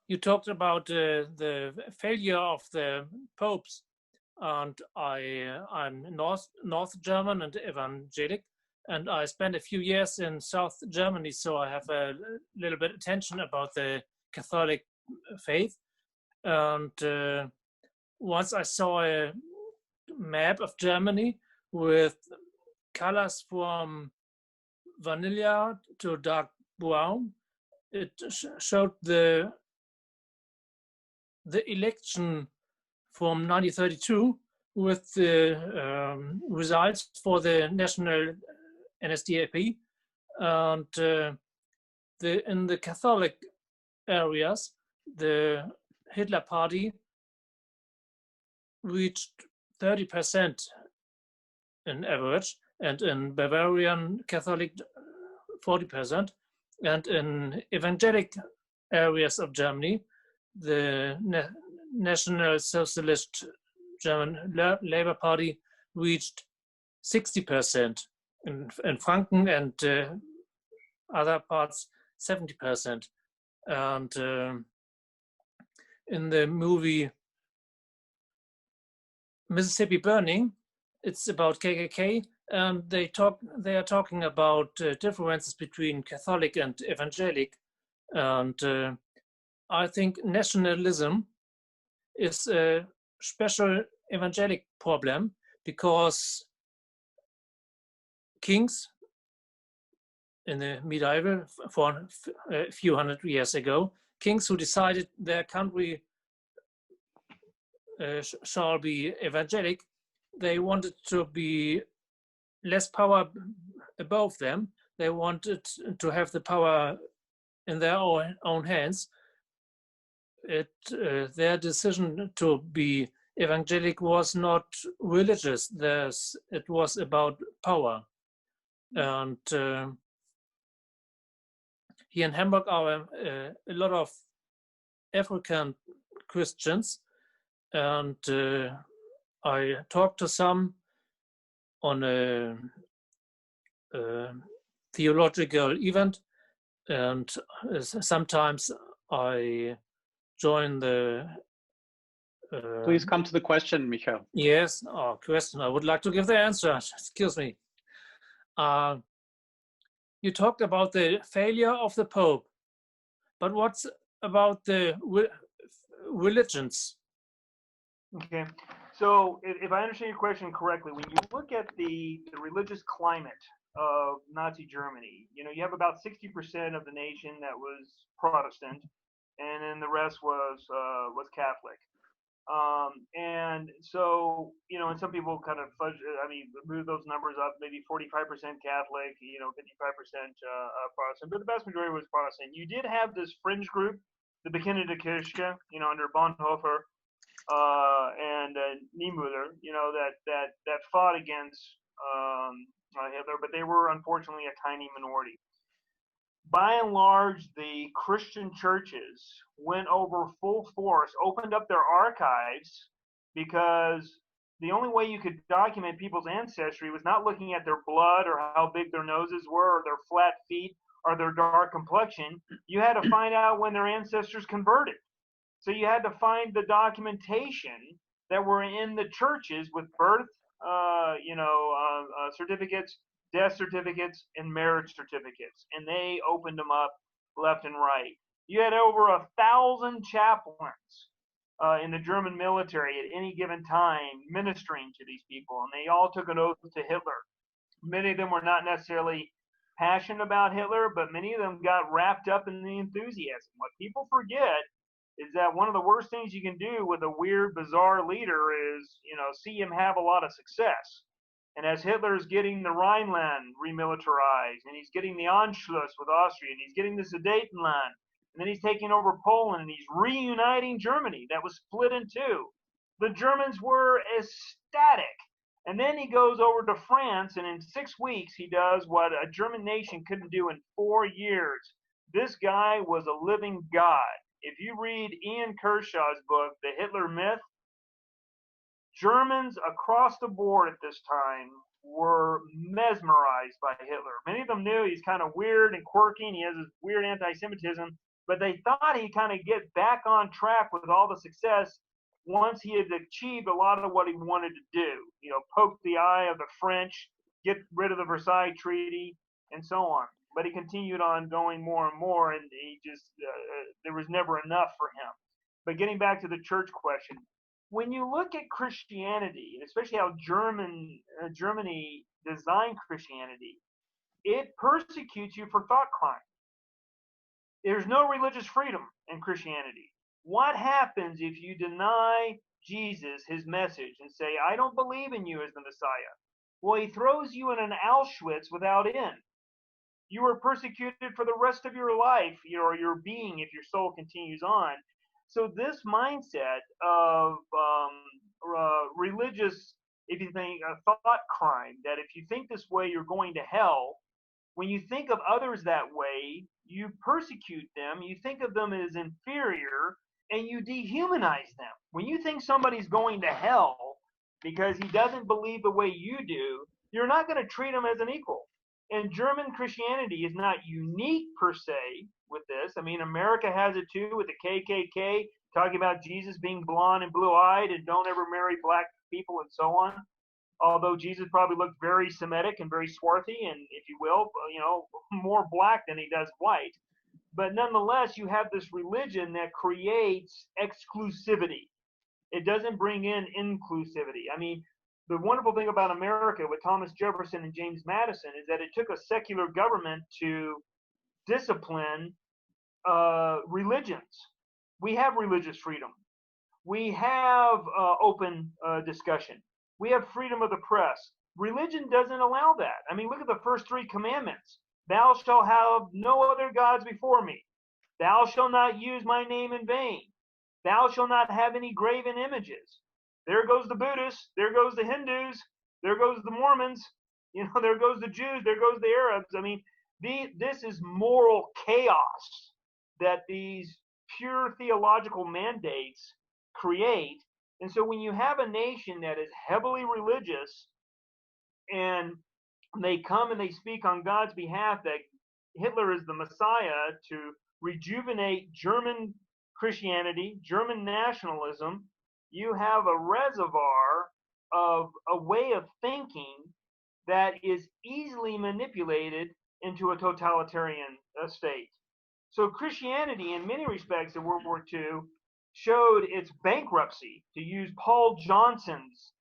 You talked about the failure of the popes, and I'm North German and evangelic, and I spent a few years in South Germany, so I have a little bit attention about the Catholic faith. And once I saw a map of Germany with colors from vanilla to dark brown. It showed the election from 1932 with the results for the national NSDAP, and in the Catholic areas, the Hitler Party reached 30% in average, and in Bavarian Catholic 40%, and in evangelic areas of Germany, the National Socialist German Labour Party reached 60%, in Franken and other parts 70%. And in the movie Mississippi Burning, it's about KKK, and they are talking about differences between Catholic and evangelic, and I think nationalism is a special evangelic problem, because kings in the medieval, for a few hundred years ago, kings who decided their country shall be evangelic, they wanted to be less power above them. They wanted to have the power in their own hands. Their decision to be evangelic was not religious. It was about power. And here in Hamburg are a lot of African Christians, and I talked to some on a theological event, and sometimes I join the Please come to the question, Michael. yes, question. I would like to give the answer. Excuse me. You talked about the failure of the Pope, but what's about the religions? Okay, so if I understand your question correctly, when you look at the religious climate of Nazi Germany, you have about 60% of the nation that was Protestant, and then the rest was Catholic. And so, and some people kind of move those numbers up, maybe 45% Catholic, 55% Protestant, but the vast majority was Protestant. You did have this fringe group, the Bekennende Kirche, under Bonhoeffer and Niemöller, that fought against Hitler, but they were unfortunately a tiny minority. By and large, the Christian churches went over full force, opened up their archives, because the only way you could document people's ancestry was not looking at their blood or how big their noses were or their flat feet or their dark complexion. You had to find out when their ancestors converted. So you had to find the documentation that were in the churches with birth, certificates, death certificates, and marriage certificates, and they opened them up left and right. You had over 1,000 chaplains in the German military at any given time ministering to these people, and they all took an oath to Hitler. Many of them were not necessarily passionate about Hitler, but many of them got wrapped up in the enthusiasm. What people forget is that one of the worst things you can do with a weird, bizarre leader is, see him have a lot of success. And as Hitler's getting the Rhineland remilitarized, and he's getting the Anschluss with Austria, and he's getting the Sudetenland, and then he's taking over Poland, and he's reuniting Germany that was split in two. The Germans were ecstatic. And then he goes over to France, and in 6 weeks, he does what a German nation couldn't do in 4 years. This guy was a living god. If you read Ian Kershaw's book, The Hitler Myth, Germans across the board at this time were mesmerized by Hitler. Many of them knew he's kind of weird and quirky, and he has this weird anti-Semitism, but they thought he'd kind of get back on track with all the success once he had achieved a lot of what he wanted to do. Poke the eye of the French, get rid of the Versailles Treaty, and so on. But he continued on going more and more, and he just there was never enough for him. But getting back to the church question, when you look at Christianity, and especially how Germany designed Christianity, it persecutes you for thought crime. There's no religious freedom in Christianity. What happens if you deny Jesus his message and say, I don't believe in you as the Messiah? Well, he throws you in an Auschwitz without end. You are persecuted for the rest of your life, or your being, if your soul continues on. So this mindset of religious, if you think a thought crime, that if you think this way, you're going to hell. When you think of others that way, you persecute them, you think of them as inferior, and you dehumanize them. When you think somebody's going to hell because he doesn't believe the way you do, you're not going to treat him as an equal. And German Christianity is not unique per se with this. I mean, America has it too with the KKK, talking about Jesus being blonde and blue-eyed and don't ever marry black people and so on. Although Jesus probably looked very Semitic and very swarthy and, if you will, more black than he does white. But nonetheless, you have this religion that creates exclusivity. It doesn't bring in inclusivity. I mean, the wonderful thing about America with Thomas Jefferson and James Madison is that it took a secular government to discipline religions. We have religious freedom. We have open discussion. We have freedom of the press. Religion doesn't allow that. I mean, look at the first 3 commandments. Thou shalt have no other gods before me. Thou shalt not use my name in vain. Thou shalt not have any graven images. There goes the Buddhists. There goes the Hindus. There goes the Mormons. There goes the Jews. There goes the Arabs. I mean, This is moral chaos that these pure theological mandates create. And so when you have a nation that is heavily religious and they come and they speak on God's behalf that Hitler is the Messiah to rejuvenate German Christianity, German nationalism, you have a reservoir of a way of thinking that is easily manipulated into a totalitarian state. So Christianity, in many respects, in World War II, showed its bankruptcy, to use Paul Johnson's,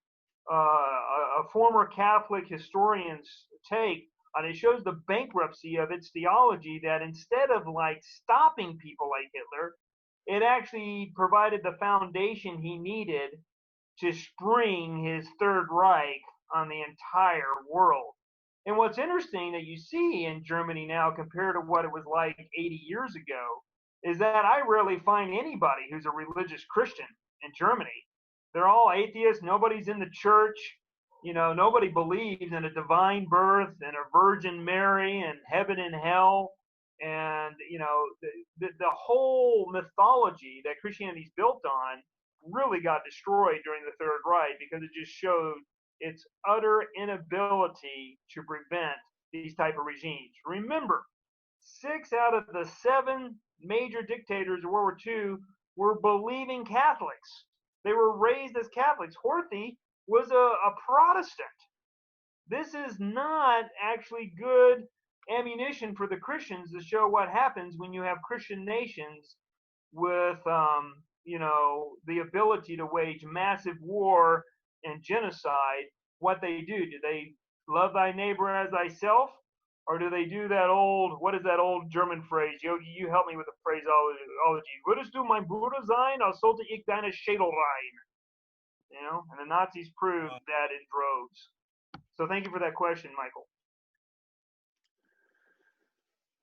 a former Catholic historian's take on it. Shows the bankruptcy of its theology, that instead of like stopping people like Hitler, it actually provided the foundation he needed to spring his Third Reich on the entire world. And what's interesting that you see in Germany now compared to what it was like 80 years ago is that I rarely find anybody who's a religious Christian in Germany. They're all atheists. Nobody's in the church. You know, nobody believes in a divine birth and a Virgin Mary and heaven and hell. And, you know, the whole mythology that Christianity's built on really got destroyed during the Third Reich, because it just showed its utter inability to prevent these type of regimes. Remember, 6 out of the 7 major dictators of World War II were believing Catholics. They were raised as Catholics. Horthy was a Protestant. This is not actually good ammunition for the Christians to show what happens when you have Christian nations with, you know, the ability to wage massive war and genocide. What they do they love thy neighbor as thyself, or do they do that old, what is that old German phrase? Yogi, you help me with the phraseology. Würdest du mein Bruder sein, als sollte ich deine Schädel rein? You know, and the Nazis proved that in droves. So thank you for that question, Michael.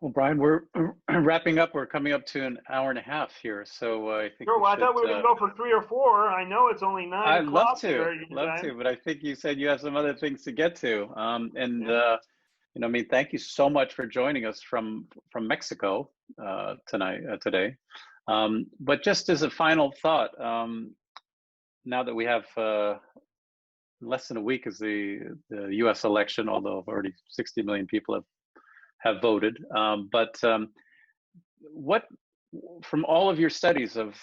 Well, Bryan, we're wrapping up. We're coming up to an hour and a half here, so I think. Sure. Well, I thought we were going to go for 3 or 4. I know it's only 9 I'd o'clock. love to, but I think you said you have some other things to get to. You know, I mean, thank you so much for joining us from Mexico today. But just as a final thought, now that we have less than a week is the U.S. election, although already 60 million people have voted. But what, from all of your studies of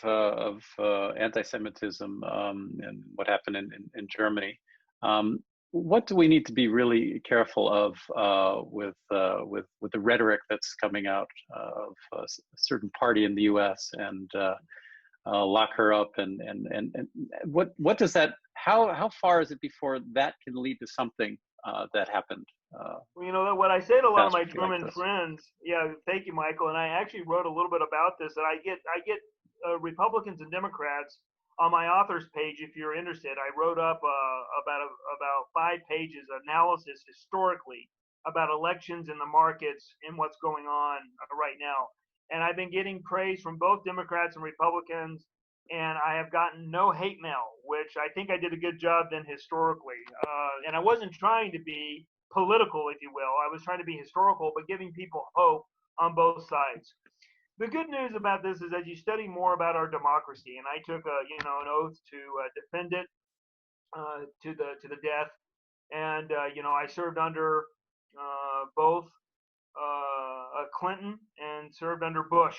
anti-Semitism and what happened in Germany, what do we need to be really careful of with the rhetoric that's coming out of a certain party in the U.S. and lock her up and what does that, how far is it before that can lead to something that happened? Well, you know, what I say to a lot of my German friends, yeah, thank you, Michael, and I actually wrote a little bit about this, that I get Republicans and Democrats on my author's page. If you're interested, I wrote up about 5 pages analysis historically about elections in the markets and what's going on right now. And I've been getting praise from both Democrats and Republicans, and I have gotten no hate mail, which I think I did a good job then historically. And I wasn't trying to be political, if you will. I was trying to be historical, but giving people hope on both sides. The good news about this is that you study more about our democracy, and I took an oath to defend it to the death. And I served under both Clinton and served under Bush.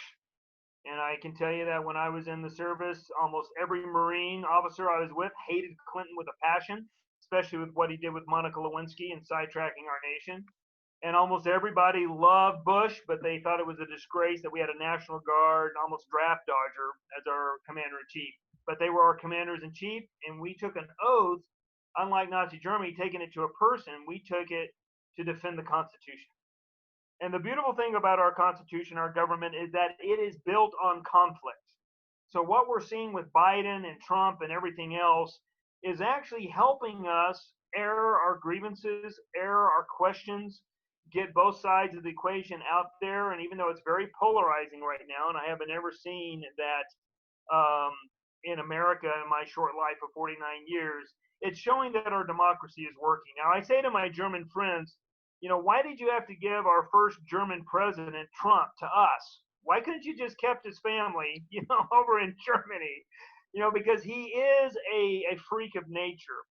And I can tell you that when I was in the service, almost every Marine officer I was with hated Clinton with a passion, especially with what he did with Monica Lewinsky and sidetracking our nation. And almost everybody loved Bush, but they thought it was a disgrace that we had a National Guard, almost draft dodger, as our commander-in-chief. But they were our commanders-in-chief, and we took an oath, unlike Nazi Germany, taking it to a person, we took it to defend the Constitution. And the beautiful thing about our Constitution, our government, is that it is built on conflict. So what we're seeing with Biden and Trump and everything else is actually helping us air our grievances, air our questions, get both sides of the equation out there. And even though it's very polarizing right now, and I haven't ever seen that in America in my short life of 49 years, it's showing that our democracy is working. Now, I say to my German friends, why did you have to give our first German president, Trump, to us? Why couldn't you just kept his family, over in Germany? Because he is a freak of nature.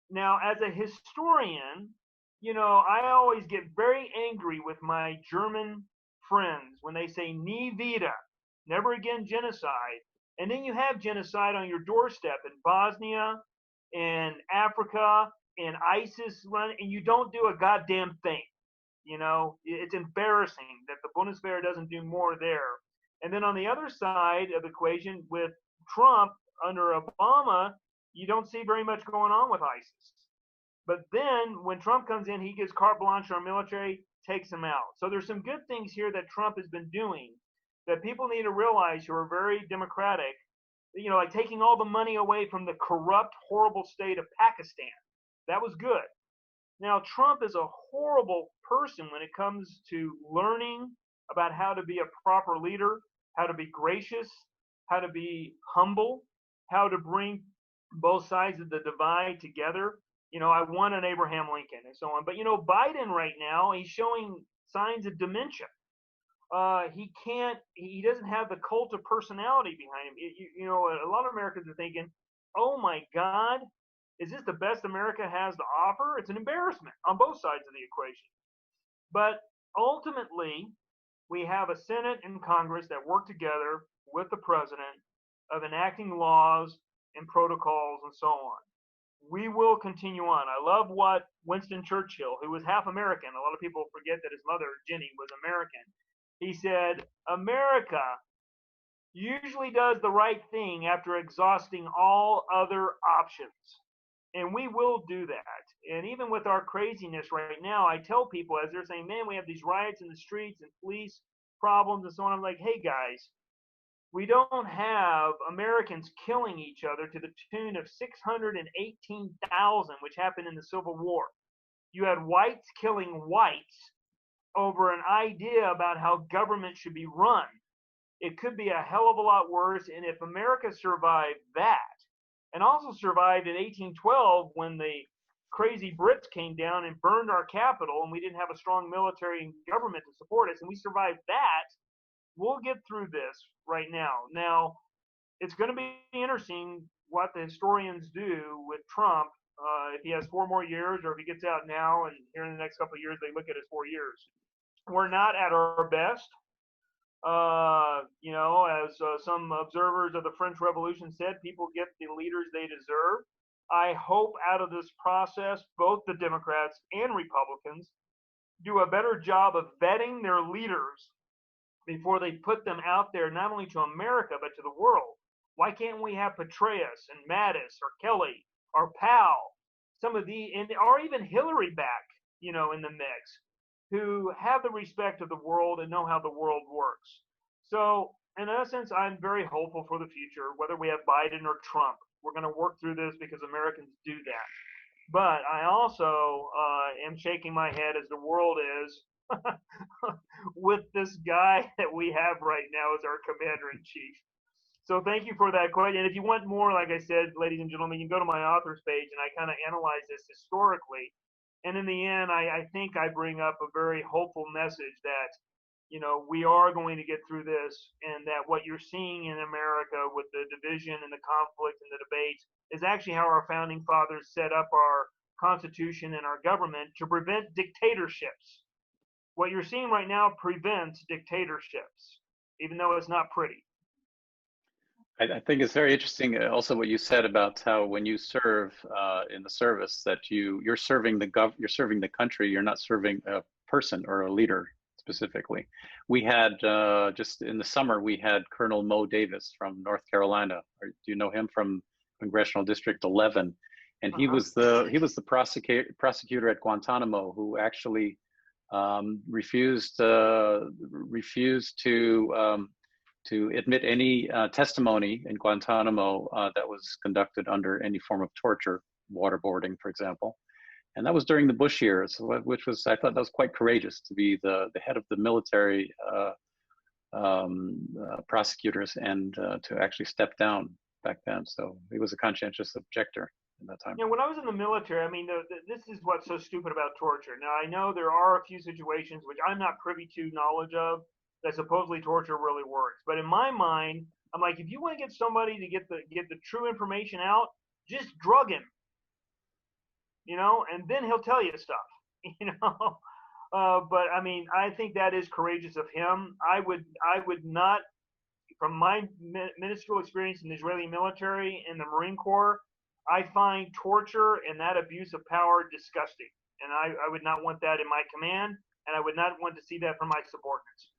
Now, as a historian, I always get very angry with my German friends when they say "nie wieder," never again genocide. And then you have genocide on your doorstep in Bosnia, in Africa, and ISIS run, and you don't do a goddamn thing. It's embarrassing that the Bundeswehr doesn't do more there. And then on the other side of the equation with Trump under Obama, you don't see very much going on with ISIS. But then when Trump comes in, he gives carte blanche to our military, takes them out. So there's some good things here that Trump has been doing that people need to realize who are very democratic, like taking all the money away from the corrupt, horrible state of Pakistan. That was good. Now, Trump is a horrible person when it comes to learning about how to be a proper leader, how to be gracious, how to be humble, how to bring both sides of the divide together. I want an Abraham Lincoln and so on. But, Biden right now, he's showing signs of dementia. He doesn't have the cult of personality behind him. A lot of Americans are thinking, oh my God, is this the best America has to offer? It's an embarrassment on both sides of the equation. But ultimately, we have a Senate and Congress that work together with the president of enacting laws and protocols and so on. We will continue on. I love what Winston Churchill, who was half American, a lot of people forget that his mother, Jenny, was American. He said, America usually does the right thing after exhausting all other options. And we will do that. And even with our craziness right now, I tell people as they're saying, man, we have these riots in the streets and police problems and so on. I'm like, hey, guys, we don't have Americans killing each other to the tune of 618,000, which happened in the Civil War. You had whites killing whites over an idea about how government should be run. It could be a hell of a lot worse. And if America survived that, and also survived in 1812 when the crazy Brits came down and burned our capital and we didn't have a strong military and government to support us, and we survived that, we'll get through this right now. Now, it's going to be interesting what the historians do with Trump if he has 4 more years or if he gets out now and here in the next couple of years they look at his 4 years. We're not at our best. As some observers of the French Revolution said, people get the leaders they deserve. I hope out of this process, both the Democrats and Republicans do a better job of vetting their leaders before they put them out there, not only to America, but to the world. Why can't we have Petraeus and Mattis or Kelly or Powell, or even Hillary back, in the mix, who have the respect of the world and know how the world works. So in essence, I'm very hopeful for the future, whether we have Biden or Trump. We're going to work through this because Americans do that. But I also am shaking my head as the world is with this guy that we have right now as our commander-in-chief. So thank you for that question. And if you want more, like I said, ladies and gentlemen, you can go to my author's page and I kind of analyze this historically. And in the end, I think I bring up a very hopeful message that, we are going to get through this, and that what you're seeing in America with the division and the conflict and the debates is actually how our founding fathers set up our Constitution and our government to prevent dictatorships. What you're seeing right now prevents dictatorships, even though it's not pretty. I think it's very interesting also what you said about how when you serve in the service that you're serving the country, you're not serving a person or a leader specifically. We had just in the summer we had Colonel Mo Davis from North Carolina. Do you know him from Congressional District 11? And he was the prosecutor at Guantanamo who actually refused to admit any testimony in Guantanamo that was conducted under any form of torture, waterboarding, for example. And that was during the Bush years, I thought that was quite courageous to be the head of the military prosecutors and to actually step down back then. So he was a conscientious objector. in that time. Yeah, when I was in the military, I mean, this is what's so stupid about torture. Now, I know there are a few situations which I'm not privy to knowledge of that supposedly torture really works. But in my mind, I'm like, if you want to get somebody to get the true information out, just drug him, and then he'll tell you stuff, But I mean, I think that is courageous of him. I would not, from my ministerial experience in the Israeli military and the Marine Corps, I find torture and that abuse of power disgusting. And I would not want that in my command, and I would not want to see that from my subordinates.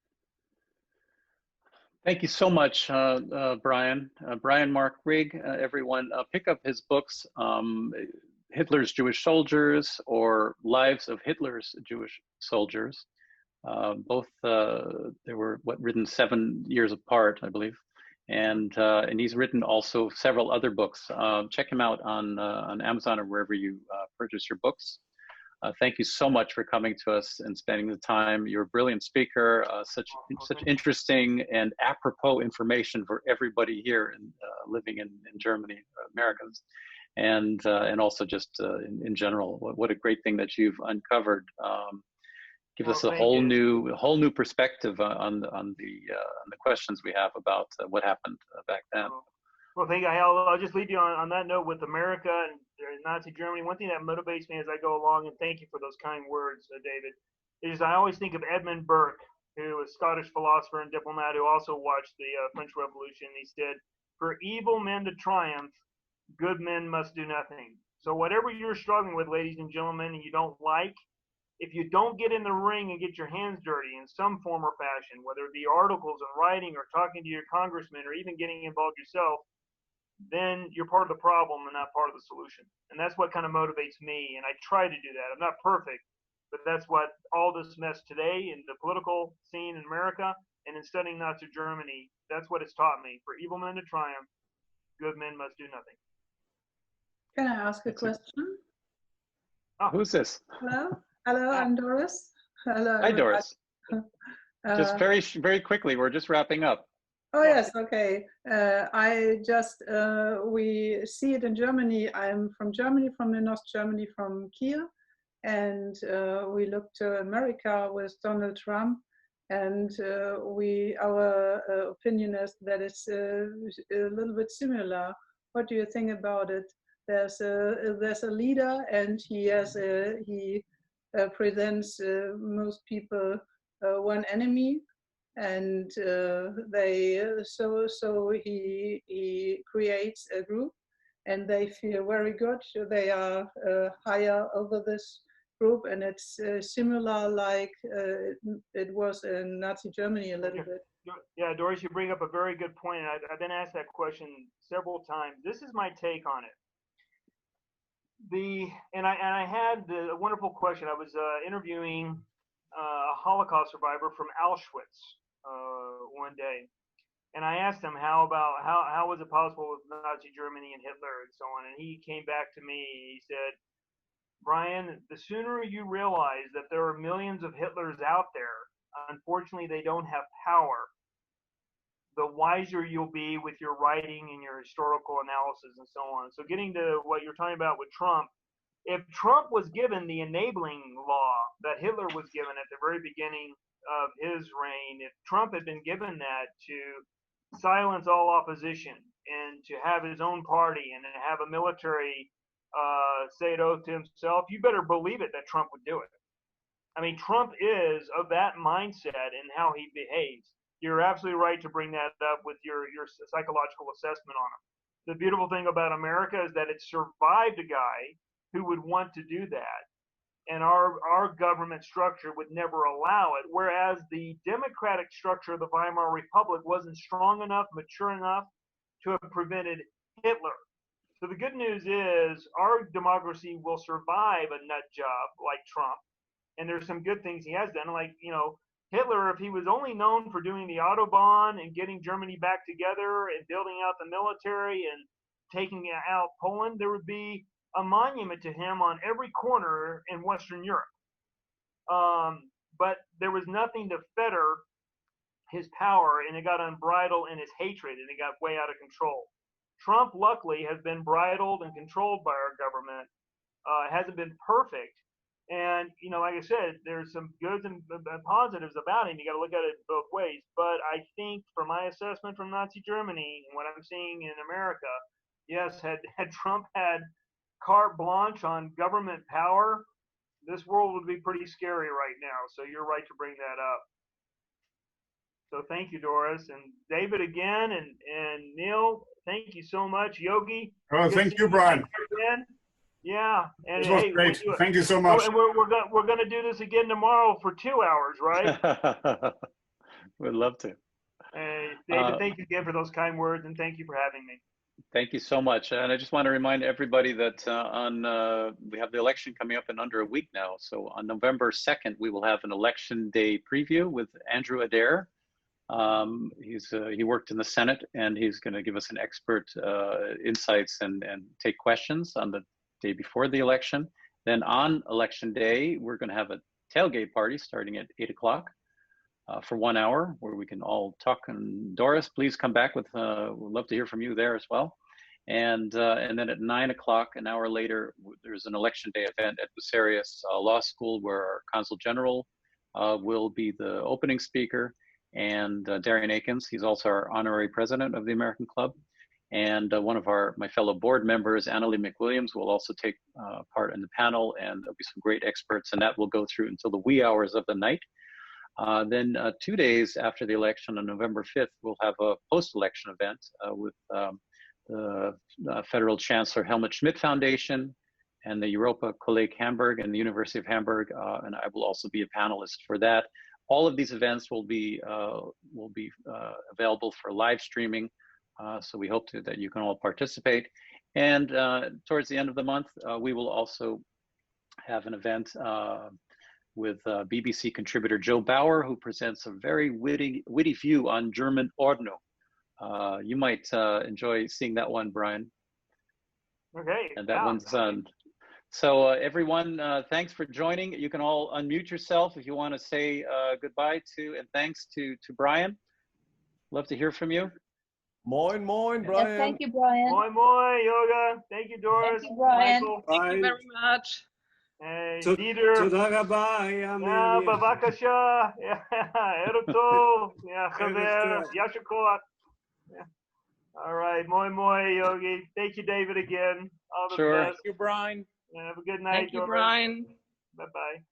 Thank you so much, Bryan. Bryan Mark Rigg, everyone, pick up his books, Hitler's Jewish Soldiers or Lives of Hitler's Jewish Soldiers. Both, they were written 7 years apart, I believe. And he's written also several other books. Check him out on Amazon or wherever you purchase your books. Thank you so much for coming to us and spending the time. You're a brilliant speaker, such interesting and apropos information for everybody here living in Germany, Americans, and also just in general. What a great thing that you've uncovered. Gives us a whole new perspective on the questions we have about what happened back then. Well, thank you. I'll just leave you on that note with America and Nazi Germany. One thing that motivates me as I go along, and thank you for those kind words, David, is I always think of Edmund Burke, who was a Scottish philosopher and diplomat who also watched the French Revolution. He said, "For evil men to triumph, good men must do nothing." So whatever you're struggling with, ladies and gentlemen, and you don't like, if you don't get in the ring and get your hands dirty in some form or fashion, whether it be articles and writing or talking to your congressman or even getting involved yourself, then you're part of the problem and not part of the solution. And that's what kind of motivates me. And I try to do that. I'm not perfect, but that's what all this mess today in the political scene in America and in studying Nazi Germany, that's what it's taught me. For evil men to triumph, good men must do nothing. Can I ask a question? Who's this? Hello, I'm Doris. Hello. Hi, Doris. Just very, Uh, very quickly, we're just wrapping up. Oh yes, okay. We see it in Germany. I'm from Germany, from the North Germany, from Kiel, and we look to America with Donald Trump, and our opinion is that it's a little bit similar. What do you think about it? There's a leader, and he presents most people one enemy. And he creates a group, and they feel very good. They are higher over this group, and it's similar like it was in Nazi Germany a little bit. Yeah, Doris, you bring up a very good point. I've been asked that question several times. This is my take on it. I had the wonderful question. I was interviewing a Holocaust survivor from Auschwitz one day, and I asked him how was it possible with Nazi Germany and Hitler and so on, and he came back to me. He said, "Bryan, the sooner you realize that there are millions of Hitlers out there, unfortunately they don't have power, the wiser you'll be with your writing and your historical analysis and so on." So getting to what you're talking about with Trump, if Trump was given the enabling law that Hitler was given at the very beginning of his reign, if Trump had been given that to silence all opposition and to have his own party and to have a military say an oath to himself, you better believe it that Trump would do it. I mean, Trump is of that mindset in how he behaves. You're absolutely right to bring that up with your psychological assessment on him. The beautiful thing about America is that it survived a guy who would want to do that. And our government structure would never allow it, whereas the democratic structure of the Weimar Republic wasn't strong enough, mature enough to have prevented Hitler. So the good news is our democracy will survive a nut job like Trump. And there's some good things he has done, like, Hitler, if he was only known for doing the Autobahn and getting Germany back together and building out the military and taking out Poland, there would be a monument to him on every corner in Western Europe. But there was nothing to fetter his power, and it got unbridled in his hatred, and it got way out of control. Trump, luckily, has been bridled and controlled by our government. It hasn't been perfect. And, you know, like I said, there's some goods and positives about it. You got to look at it both ways. But I think from my assessment from Nazi Germany and what I'm seeing in America, yes, had Trump had carte blanche on government power, this world would be pretty scary right now. So you're right to bring that up. So thank you, Doris. And David again, and Neil, thank you so much. Yogi. Oh, thank you, Bryan. Again. Yeah, and This was hey, great. Thank you so much. And we're gonna do this again tomorrow for 2 hours, right? We'd love to. Hey, David, thank you again for those kind words, and thank you for having me. Thank you so much. And I just want to remind everybody that we have the election coming up in under a week now. So on November 2nd, we will have an election day preview with Andrew Adair. He worked in the Senate, and he's going to give us an expert insights and take questions on the day before the election. Then on election day, we're going to have a tailgate party starting at 8 o'clock for 1 hour where we can all talk. And Doris, please come back with, we'd love to hear from you there as well. And then at 9 o'clock, an hour later, there's an election day event at Bucerius Law School where our Consul General will be the opening speaker, and Darian Akins, he's also our honorary president of the American Club. And one of my fellow board members, Annalie McWilliams, will also take part in the panel, and there'll be some great experts, and that will go through until the wee hours of the night. Then 2 days after the election on November 5th, we'll have a post-election event with the Federal Chancellor Helmut Schmidt Foundation and the Europa Hamburg and the University of Hamburg, and I will also be a panelist for that. All of these events will be available for live streaming. So we hope that you can all participate. And towards the end of the month, we will also have an event with BBC contributor Joe Bauer, who presents a very witty view on German Ordnung. You might enjoy seeing that one, Bryan. Okay. And that one's on. So everyone, thanks for joining. You can all unmute yourself if you want to say goodbye to, and thanks to Bryan. Love to hear from you. Moin, moin, Bryan. Yes, thank you, Bryan. Moin, moin, Yoga. Thank you, Doris. Thank you, Bryan. Michael. Thank you very much. Hey, Dieter. תודה רבה, היה Yeah, מעניין. בבקשה. ערב טוב. Yeah, חבר. יישר כוח. All right, moi moi, Yogi. Thank you, David, again. All the Sure. best. Thank you, Bryan. Have a good night, Thank you, Doris. Bryan. Bye-bye.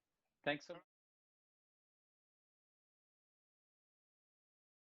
Thanks so much.